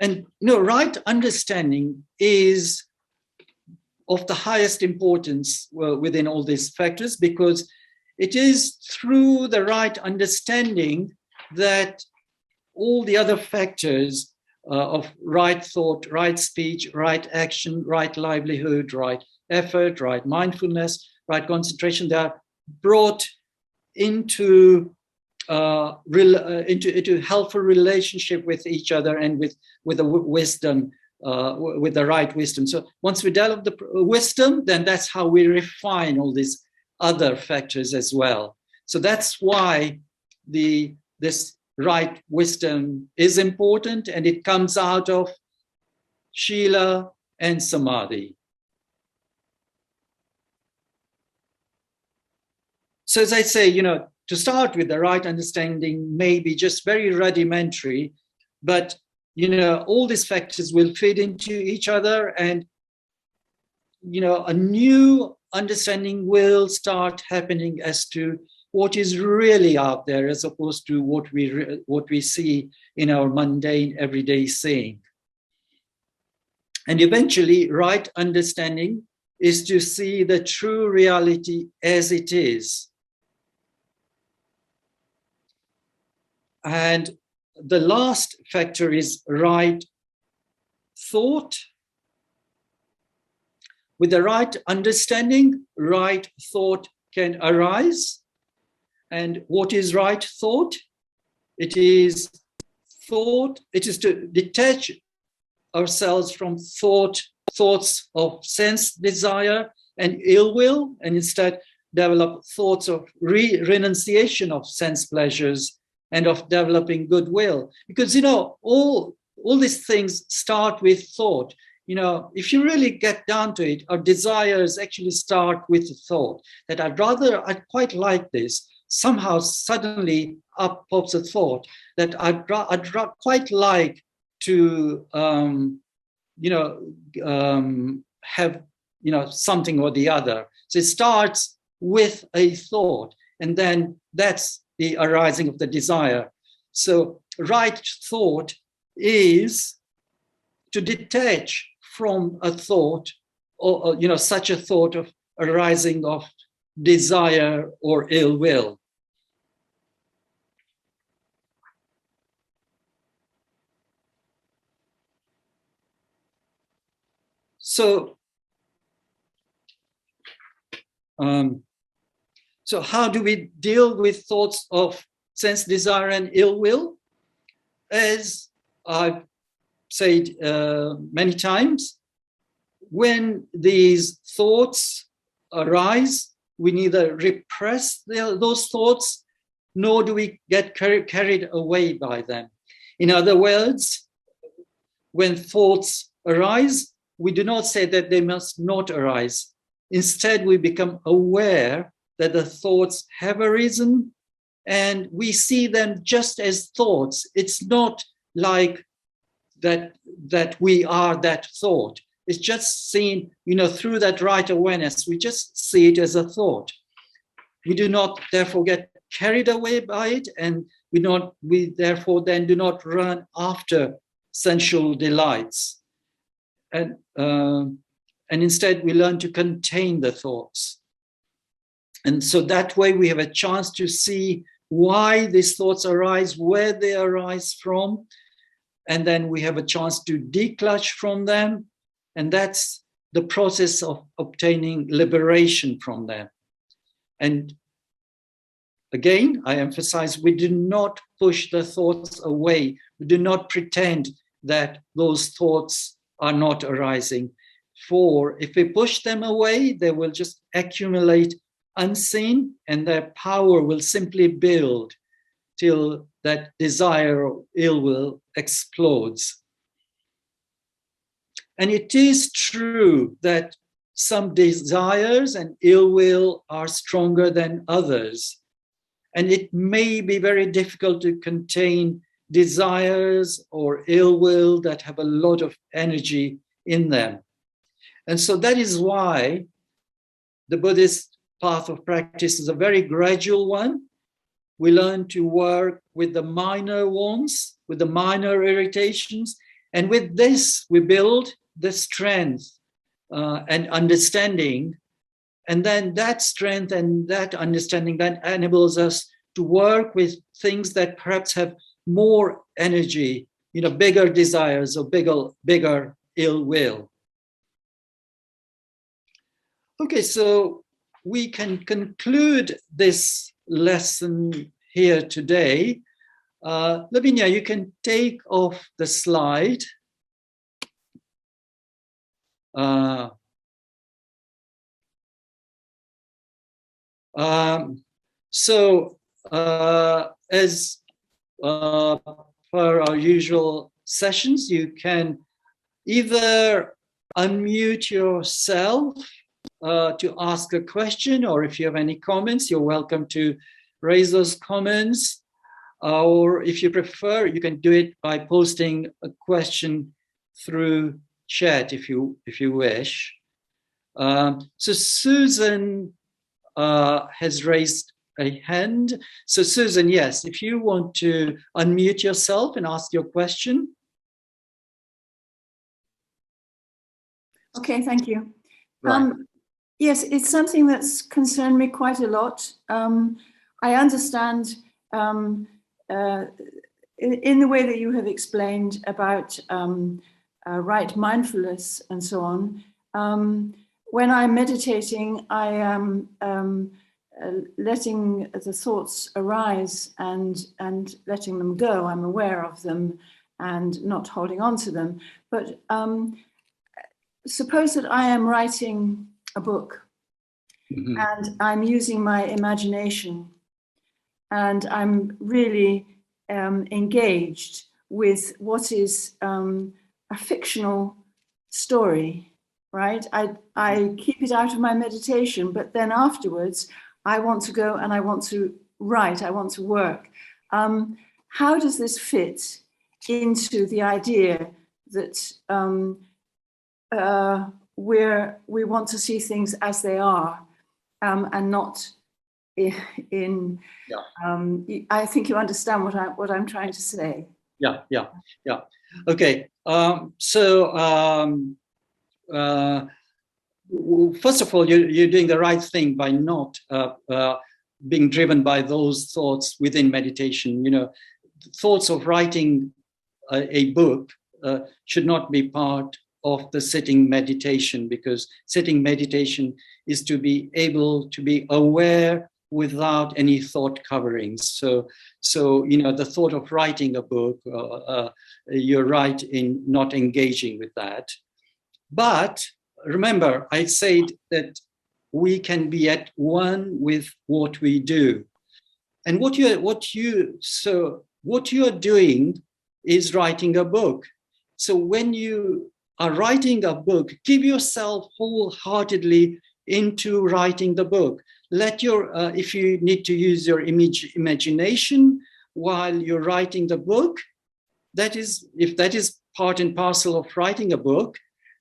And right understanding is of the highest importance within all these factors, because it is through the right understanding that all the other factors of right thought, right speech, right action, right livelihood, right effort, right mindfulness, right concentration, they are brought into helpful relationship with each other and with the wisdom, with the right wisdom. So once we develop the wisdom, then that's how we refine all these other factors as well. So that's why this right wisdom is important, and it comes out of Shila and Samadhi. So as I say, to start with, the right understanding may be just very rudimentary, but all these factors will feed into each other, and a new understanding will start happening as to what is really out there, as opposed to what we see in our mundane everyday seeing. And eventually, right understanding is to see the true reality as it is. And the last factor is right thought. With the right understanding, right thought can arise. And what is right thought? It is to detach ourselves from thought thoughts of sense desire and ill will, and instead develop thoughts of renunciation of sense pleasures and of developing goodwill. Because, all these things start with thought. If you really get down to it, our desires actually start with the thought that I'd quite like this. Somehow suddenly up pops a thought that I'd quite like to, have, something or the other. So it starts with a thought, and then that's the arising of the desire. So right thought is to detach from a thought, or such a thought of arising of desire or ill will. So how do we deal with thoughts of sense desire and ill will? As I've said many times, when these thoughts arise, we neither repress those thoughts, nor do we get carried away by them. In other words, when thoughts arise, we do not say that they must not arise. Instead, we become aware that the thoughts have arisen, and we see them just as thoughts. It's not like that we are that thought. It's just seen, through that right awareness. We just see it as a thought. We do not therefore get carried away by it, and we therefore then do not run after sensual delights. And instead we learn to contain the thoughts. And so that way we have a chance to see why these thoughts arise, where they arise from, and then we have a chance to declutch from them. And that's the process of obtaining liberation from them. And again, I emphasize, we do not push the thoughts away. We do not pretend that those thoughts are not arising. For if we push them away, they will just accumulate unseen, and their power will simply build till that desire or ill will explodes. And it is true that some desires and ill will are stronger than others. And it may be very difficult to contain desires or ill will that have a lot of energy in them. And so that is why the Buddhist path of practice is a very gradual one. We learn to work with the minor wants, with the minor irritations, and with this we build the strength and understanding. And then that strength and that understanding then enables us to work with things that perhaps have more energy, bigger desires or bigger ill will. Okay, so we can conclude this lesson here today. Lavinia, you can take off the slide. As per our usual sessions, you can either unmute yourself to ask a question, or if you have any comments, you're welcome to raise those comments. Or if you prefer, you can do it by posting a question through chat if you wish. So Susan has raised a hand. So Susan, yes, if you want to unmute yourself and ask your question. Okay, thank you. Right. Yes, it's something that's concerned me quite a lot. I understand in the way that you have explained about right mindfulness and so on. When I'm meditating, I am letting the thoughts arise and letting them go. I'm aware of them and not holding on to them. But suppose that I am writing a book, and I'm using my imagination, and I'm really engaged with what is a fictional story, right? I keep it out of my meditation, but then afterwards I want to go and I want to write, I want to work. How does this fit into the idea that we want to see things as they are, and not in I think you understand what I'm trying to say. Yeah. Okay. First of all, you're doing the right thing by not being driven by those thoughts within meditation. You know, thoughts of writing a book should not be part of the sitting meditation, because sitting meditation is to be able to be aware without any thought coverings. So you know, the thought of writing a book, you're right in not engaging with that. But remember, I said that we can be at one with what we do, and what you're doing is writing a book. So when you are writing a book, give yourself wholeheartedly into writing the book. Let your, if you need to use your imagination while you're writing the book, if that is part and parcel of writing a book,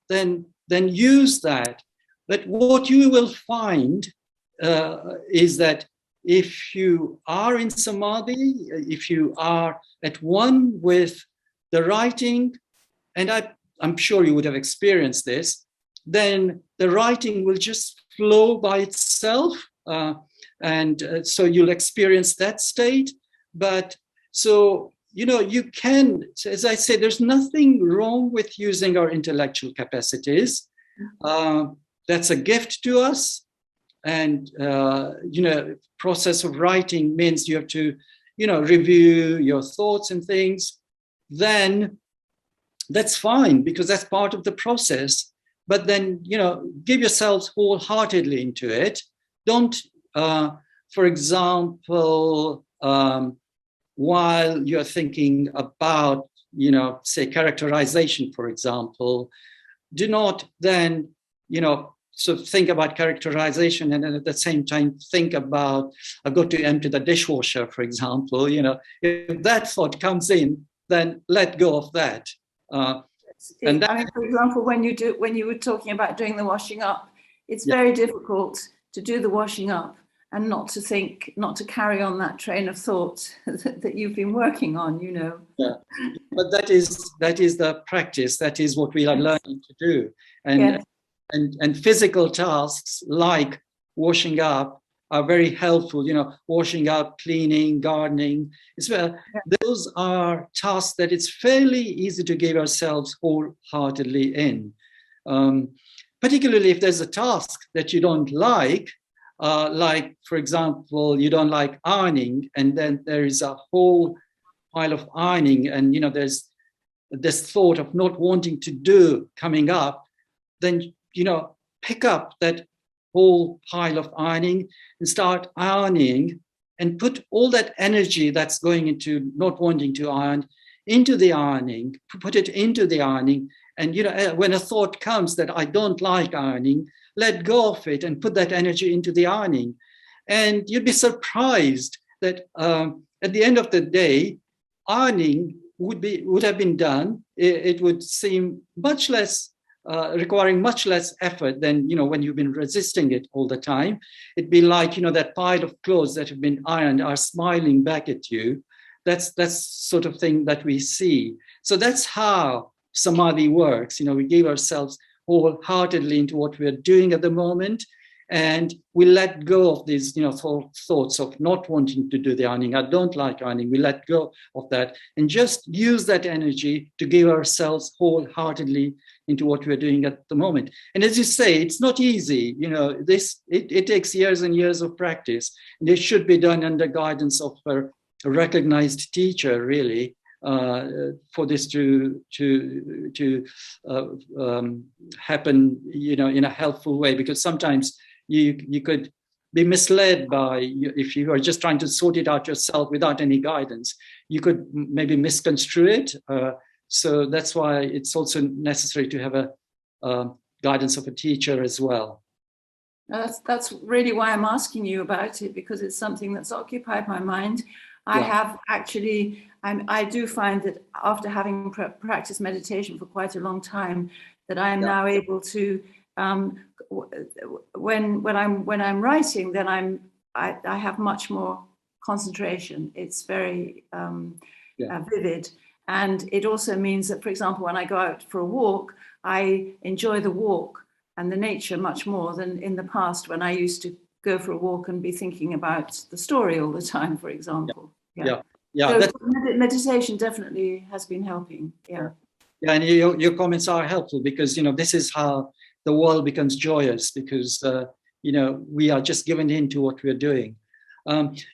then use that. But what you will find is that if you are in samadhi, if you are at one with the writing, and I'm sure you would have experienced this, then the writing will just flow by itself. So you'll experience that state. But so, you know, you can, as I say, there's nothing wrong with using our intellectual capacities. That's a gift to us. And, you know, process of writing means you have to, you know, review your thoughts and things. Then that's fine, because that's part of the process. But then, you know, give yourselves wholeheartedly into it. Don't, for example, while you're thinking about, you know, say characterization, for example, do not then, you know, so think about characterization and then at the same time think about, I've got to empty the dishwasher, for example. You know, if that thought comes in, then let go of that. And that, I mean, for example, when you were talking about doing the washing up, it's very difficult to do the washing up and not to carry on that train of thought that you've been working on, you know. Yeah, but that is the practice. That is what we are learning to do. And physical tasks like washing up are very helpful. You know, washing up, cleaning, gardening. Those are tasks that it's fairly easy to give ourselves wholeheartedly in. Particularly if there's a task that you don't like, for example, you don't like ironing, and then there is a whole pile of ironing, and you know there's this thought of not wanting to do coming up, then you know pick up that whole pile of ironing and start ironing, and put all that energy that's going into not wanting to iron into the ironing, put it into the ironing. And you know, when a thought comes that I don't like ironing, let go of it and put that energy into the ironing. And you'd be surprised that at the end of the day, ironing would have been done. It would seem much less, requiring much less effort than, you know, when you've been resisting it all the time. It'd be like, you know, that pile of clothes that have been ironed are smiling back at you. That's sort of thing that we see. So that's how samadhi works. You know, we give ourselves wholeheartedly into what we're doing at the moment, and we let go of these, you know, thoughts of not wanting to do the ironing. I don't like ironing. We let go of that and just use that energy to give ourselves wholeheartedly into what we're doing at the moment. And as you say, it's not easy. You know, it takes years and years of practice, and it should be done under guidance of a recognized teacher, really. for this to happen, in a helpful way, because sometimes you could be misled by, if you are just trying to sort it out yourself without any guidance, you could maybe misconstrue it. So that's why it's also necessary to have a guidance of a teacher as well. That's really why I'm asking you about it, because it's something that's occupied my mind. I have actually, I do find that after having practiced meditation for quite a long time, that I am now able to, when I'm writing, then I have much more concentration. It's very vivid. And it also means that, for example, when I go out for a walk, I enjoy the walk and the nature much more than in the past, when I used to go for a walk and be thinking about the story all the time, for example. So meditation definitely has been helping. Yeah, and your comments are helpful, because this is how the world becomes joyous, because we are just given into what we're doing.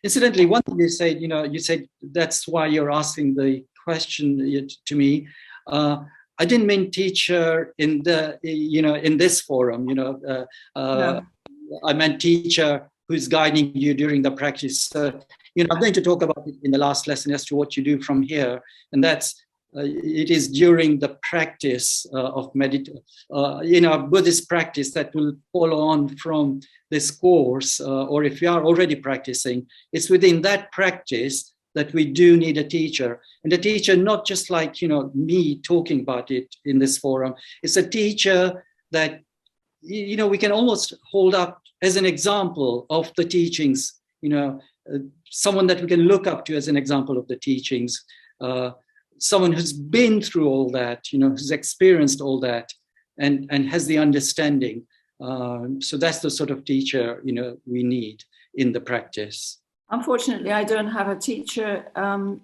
Incidentally, one thing you said that's why you're asking the question to me. I didn't mean teacher in the in this forum. No. I meant teacher who's guiding you during the practice. I'm going to talk about it in the last lesson as to what you do from here, and that's it is during the practice of Buddhist practice that will follow on from this course, or if you are already practicing, it's within that practice that we do need a teacher. And a teacher, not just like, me talking about it in this forum, it's a teacher that, we can almost hold up as an example of the teachings, someone that we can look up to as an example of the teachings, someone who's been through all that, who's experienced all that and has the understanding. So that's the sort of teacher, we need in the practice. Unfortunately, I don't have a teacher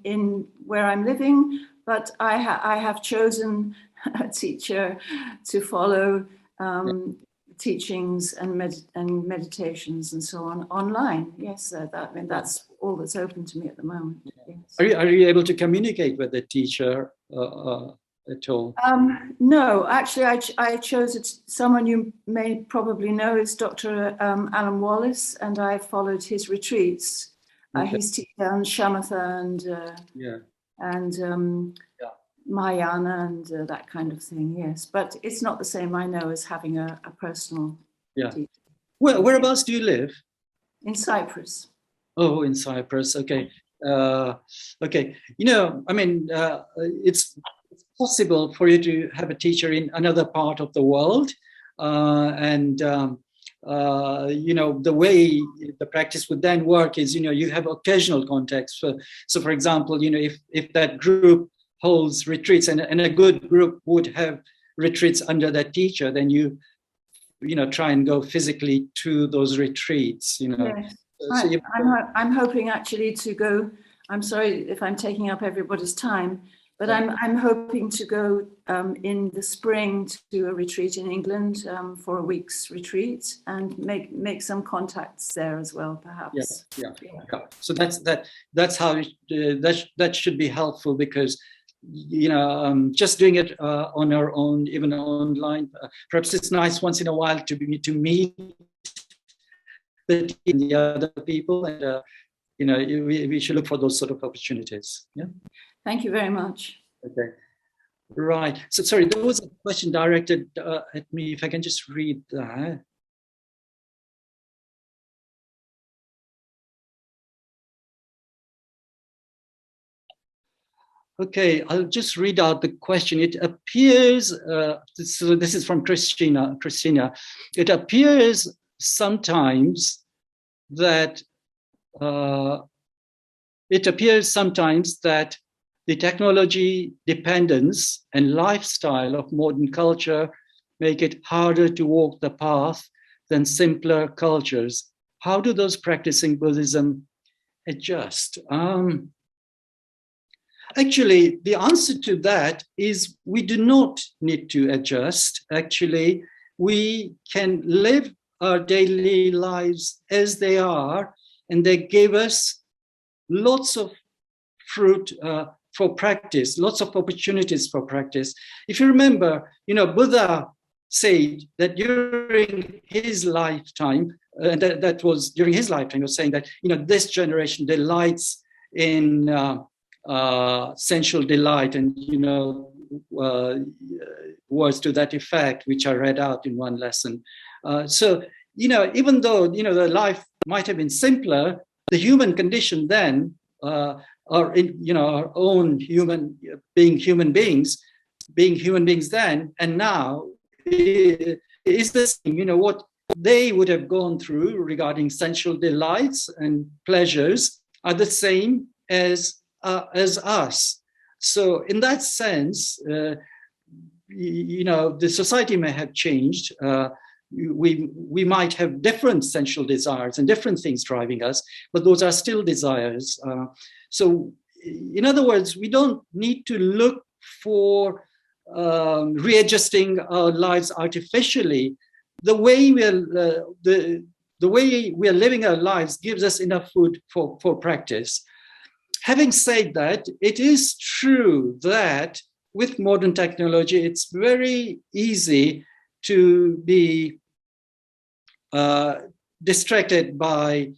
in where I'm living, but I have chosen a teacher to follow teachings and meditations and so on online. Yes, that's all that's open to me at the moment. Yes. Are you able to communicate with the teacher at all? No, actually, I chose someone you may probably know is Dr. Alan Wallace, and I followed his retreats. He's teaching on shamatha and Mahayana and that kind of thing. Yes, but it's not the same, I know, as having a personal teacher. Whereabouts do you live? In Cyprus. Oh, in Cyprus. Okay. Okay. It's possible for you to have a teacher in another part of the world, the way the practice would then work is, you have occasional contacts. So for example, if that group holds retreats and a good group would have retreats under that teacher, then you try and go physically to those retreats. Yes. I'm hoping actually to go. I'm sorry if I'm taking up everybody's time, but I'm hoping to go in the spring to a retreat in England for a week's retreat and make some contacts there as well, perhaps. Yeah. So that's how that should be helpful, because just doing it on our own, even online, perhaps it's nice once in a while to meet the other people, and we should look for those sort of opportunities. Yeah. Thank you very much. Okay. Right. So sorry, there was a question directed at me. If I can just read that. Okay, I'll just read out the question. It appears, so this is from Christina. It appears sometimes that the technology dependence and lifestyle of modern culture make it harder to walk the path than simpler cultures. How do those practicing Buddhism adjust? Actually, the answer to that is we do not need to adjust. Actually, we can live our daily lives as they are, and they give us lots of fruit for practice, lots of opportunities for practice. If you remember, Buddha said that during his lifetime, and that was during his lifetime, he was saying that, this generation delights in sensual delight, and, words to that effect, which I read out in one lesson. So, even though, the life might have been simpler, the human condition then, our own being human beings then and now is the same. What they would have gone through regarding sensual delights and pleasures are the same as us. So in that sense, the society may have changed. We might have different sensual desires and different things driving us, but those are still desires. So in other words, we don't need to look for readjusting our lives artificially. The way we are living our lives gives us enough food for practice. Having said that, it is true that with modern technology, it's very easy to be distracted by,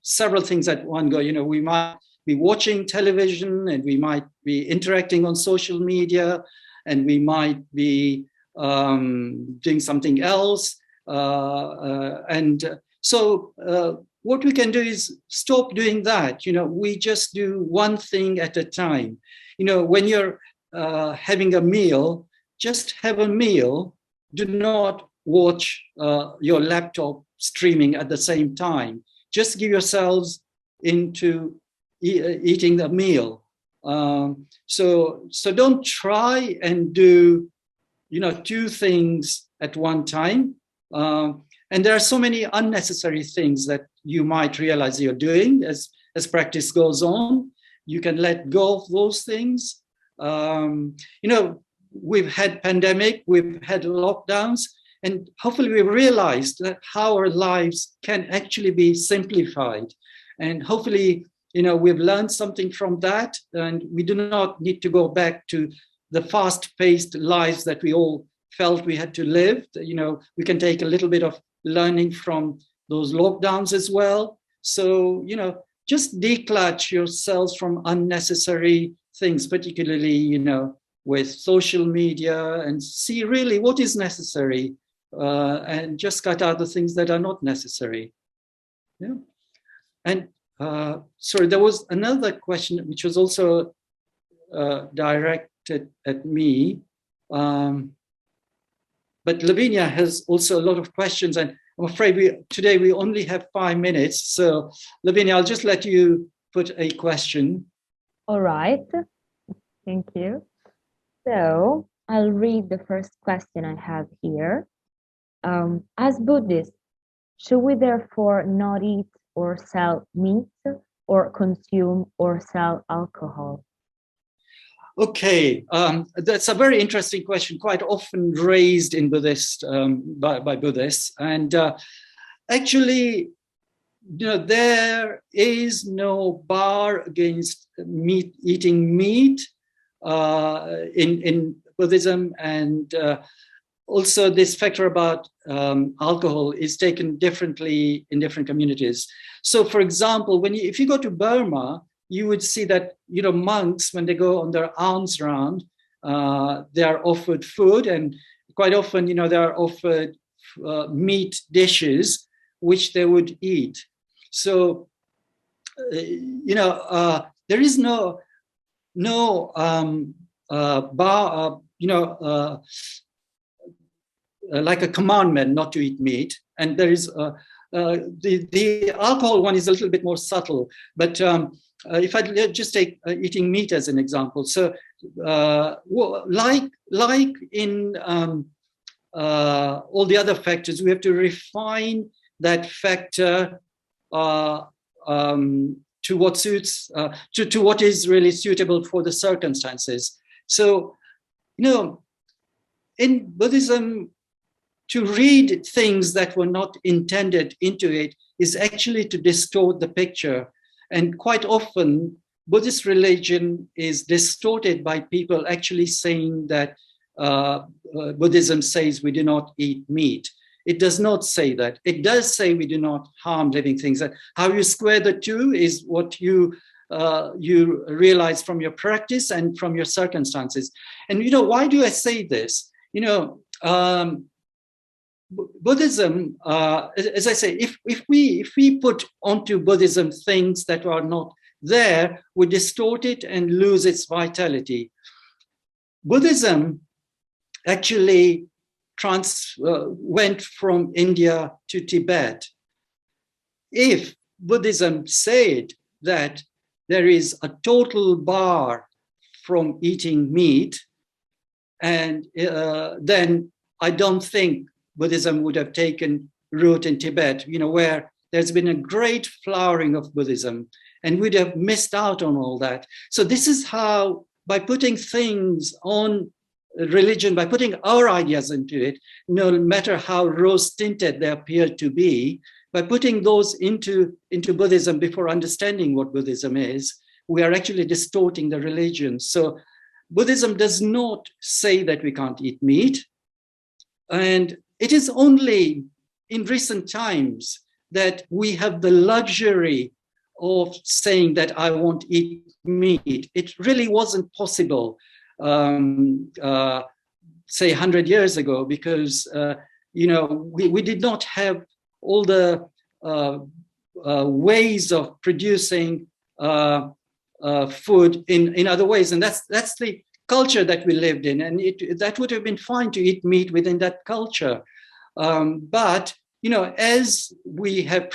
several things at one go. We might be watching television, and we might be interacting on social media, and we might be doing something else. So what we can do is stop doing that. We just do one thing at a time. When you're having a meal, just have a meal. Do not watch your laptop streaming at the same time. Just give yourselves into eating the meal. So don't try and do, two things at one time. And there are so many unnecessary things that you might realize you're doing as practice goes on. You can let go of those things. We've had pandemic, we've had lockdowns, and hopefully we realized that how our lives can actually be simplified. And hopefully, we've learned something from that, and we do not need to go back to the fast-paced lives that we all felt we had to live. We can take a little bit of learning from those lockdowns as well. So, just declutch yourselves from unnecessary things, particularly, with social media, and see really what is necessary, and just cut out the things that are not necessary. Yeah. And sorry, there was another question which was also directed at me. But Lavinia has also a lot of questions, and I'm afraid today we only have 5 minutes. So Lavinia, I'll just let you put a question. All right, thank you. So I'll read the first question I have here. As Buddhists, should we therefore not eat or sell meat or consume or sell alcohol? Okay, that's a very interesting question, quite often raised in Buddhist by Buddhists. And actually, there is no bar against eating meat in Buddhism, and also this factor about alcohol is taken differently in different communities. So, for example, if you go to Burma, you would see that, monks, when they go on their alms round, they are offered food, and quite often, they are offered meat dishes, which they would eat. So, there is no bar, like a commandment not to eat meat. And there is the alcohol one is a little bit more subtle, but if I just take eating meat as an example, so like in all the other factors, we have to refine that factor to what suits, to what is really suitable for the circumstances. So, in Buddhism, to read things that were not intended into it is actually to distort the picture. And quite often, Buddhist religion is distorted by people actually saying that Buddhism says we do not eat meat. It does not say that. It does say we do not harm living things. How you square the two is what you realize from your practice and from your circumstances. And why do I say this? Buddhism, as I say, if we put onto Buddhism things that are not there, we distort it and lose its vitality. Buddhism actually went from India to Tibet. If Buddhism said that there is a total bar from eating meat, and then I don't think Buddhism would have taken root in Tibet, where there's been a great flowering of Buddhism, and we'd have missed out on all that. So this is how, by putting things on religion, by putting our ideas into it, no matter how rose-tinted they appear to be, by putting those into Buddhism before understanding what Buddhism is, we are actually distorting the religion. So Buddhism does not say that we can't eat meat. And it is only in recent times that we have the luxury of saying that I won't eat meat. It really wasn't possible, say 100 years ago, because we did not have all the ways of producing food in other ways, and that's the culture that we lived in, and that would have been fine to eat meat within that culture. But as we have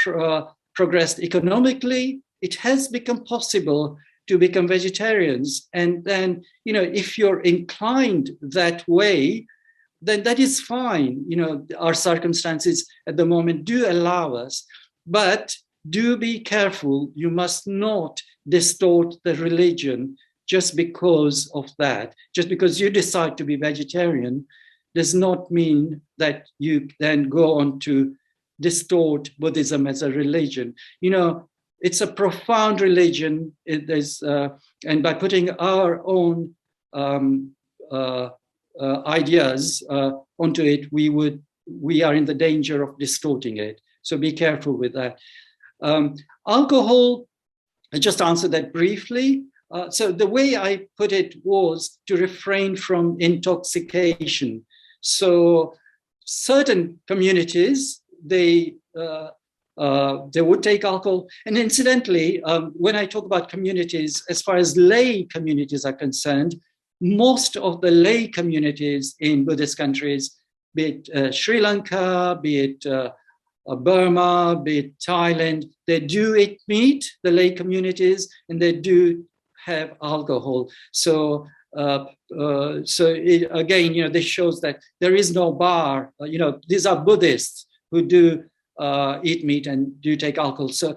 progressed economically, it has become possible to become vegetarians. And then, if you're inclined that way, then that is fine. Our circumstances at the moment do allow us, but do be careful. You must not distort the religion just because of that. Just because you decide to be vegetarian does not mean that you then go on to distort Buddhism as a religion. It's a profound religion. And by putting our own ideas onto it, we are in the danger of distorting it. So be careful with that. Alcohol, I just answered that briefly. So the way I put it was to refrain from intoxication. So certain communities, they would take alcohol. And incidentally, when I talk about communities, as far as lay communities are concerned, most of the lay communities in Buddhist countries, be it Sri Lanka, be it Burma, be it Thailand, they do eat meat, the lay communities, and they do have alcohol. So again, this shows that there is no bar. These are Buddhists who do eat meat and do take alcohol. So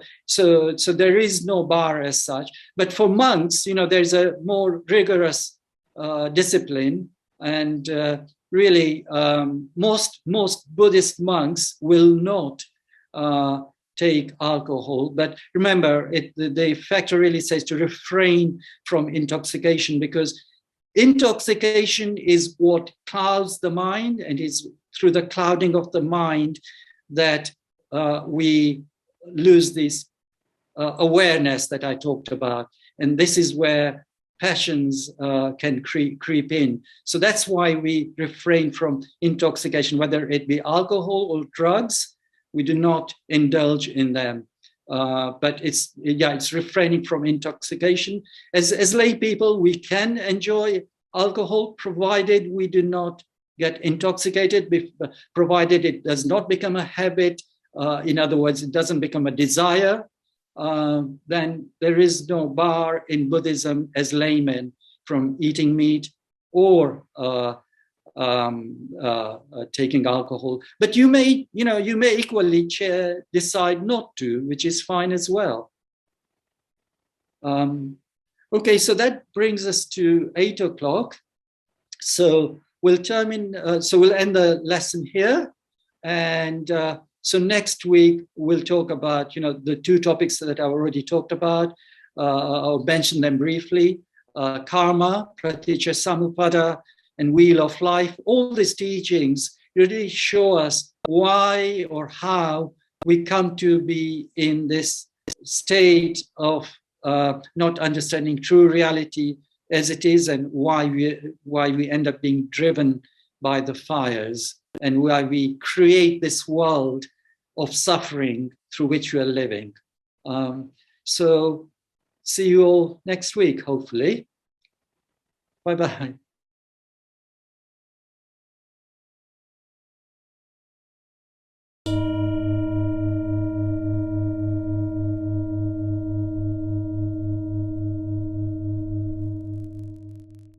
there is no bar as such. But for monks, there's a more rigorous discipline, and really most Buddhist monks will not take alcohol. But remember, the factor really says to refrain from intoxication, because intoxication is what clouds the mind, and it's through the clouding of the mind that we lose this awareness that I talked about. And this is where passions can creep in. So that's why we refrain from intoxication, whether it be alcohol or drugs. We do not indulge in them. But it's refraining from intoxication. As lay people, we can enjoy alcohol, provided we do not get intoxicated, provided it does not become a habit. In other words, it doesn't become a desire. Then there is no bar in Buddhism as laymen from eating meat or taking alcohol. But you may equally decide not to, which is fine as well. Okay, so that brings us to 8 o'clock. So we'll end the lesson here, and so next week we'll talk about the two topics that I've already talked about. I'll mention them briefly. Karma, Praticca Samuppada, and Wheel of Life. All these teachings really show us why or how we come to be in this state of not understanding true reality as it is, and why we end up being driven by the fires, and why we create this world of suffering through which we are living. So see you all next week, hopefully. Bye-bye.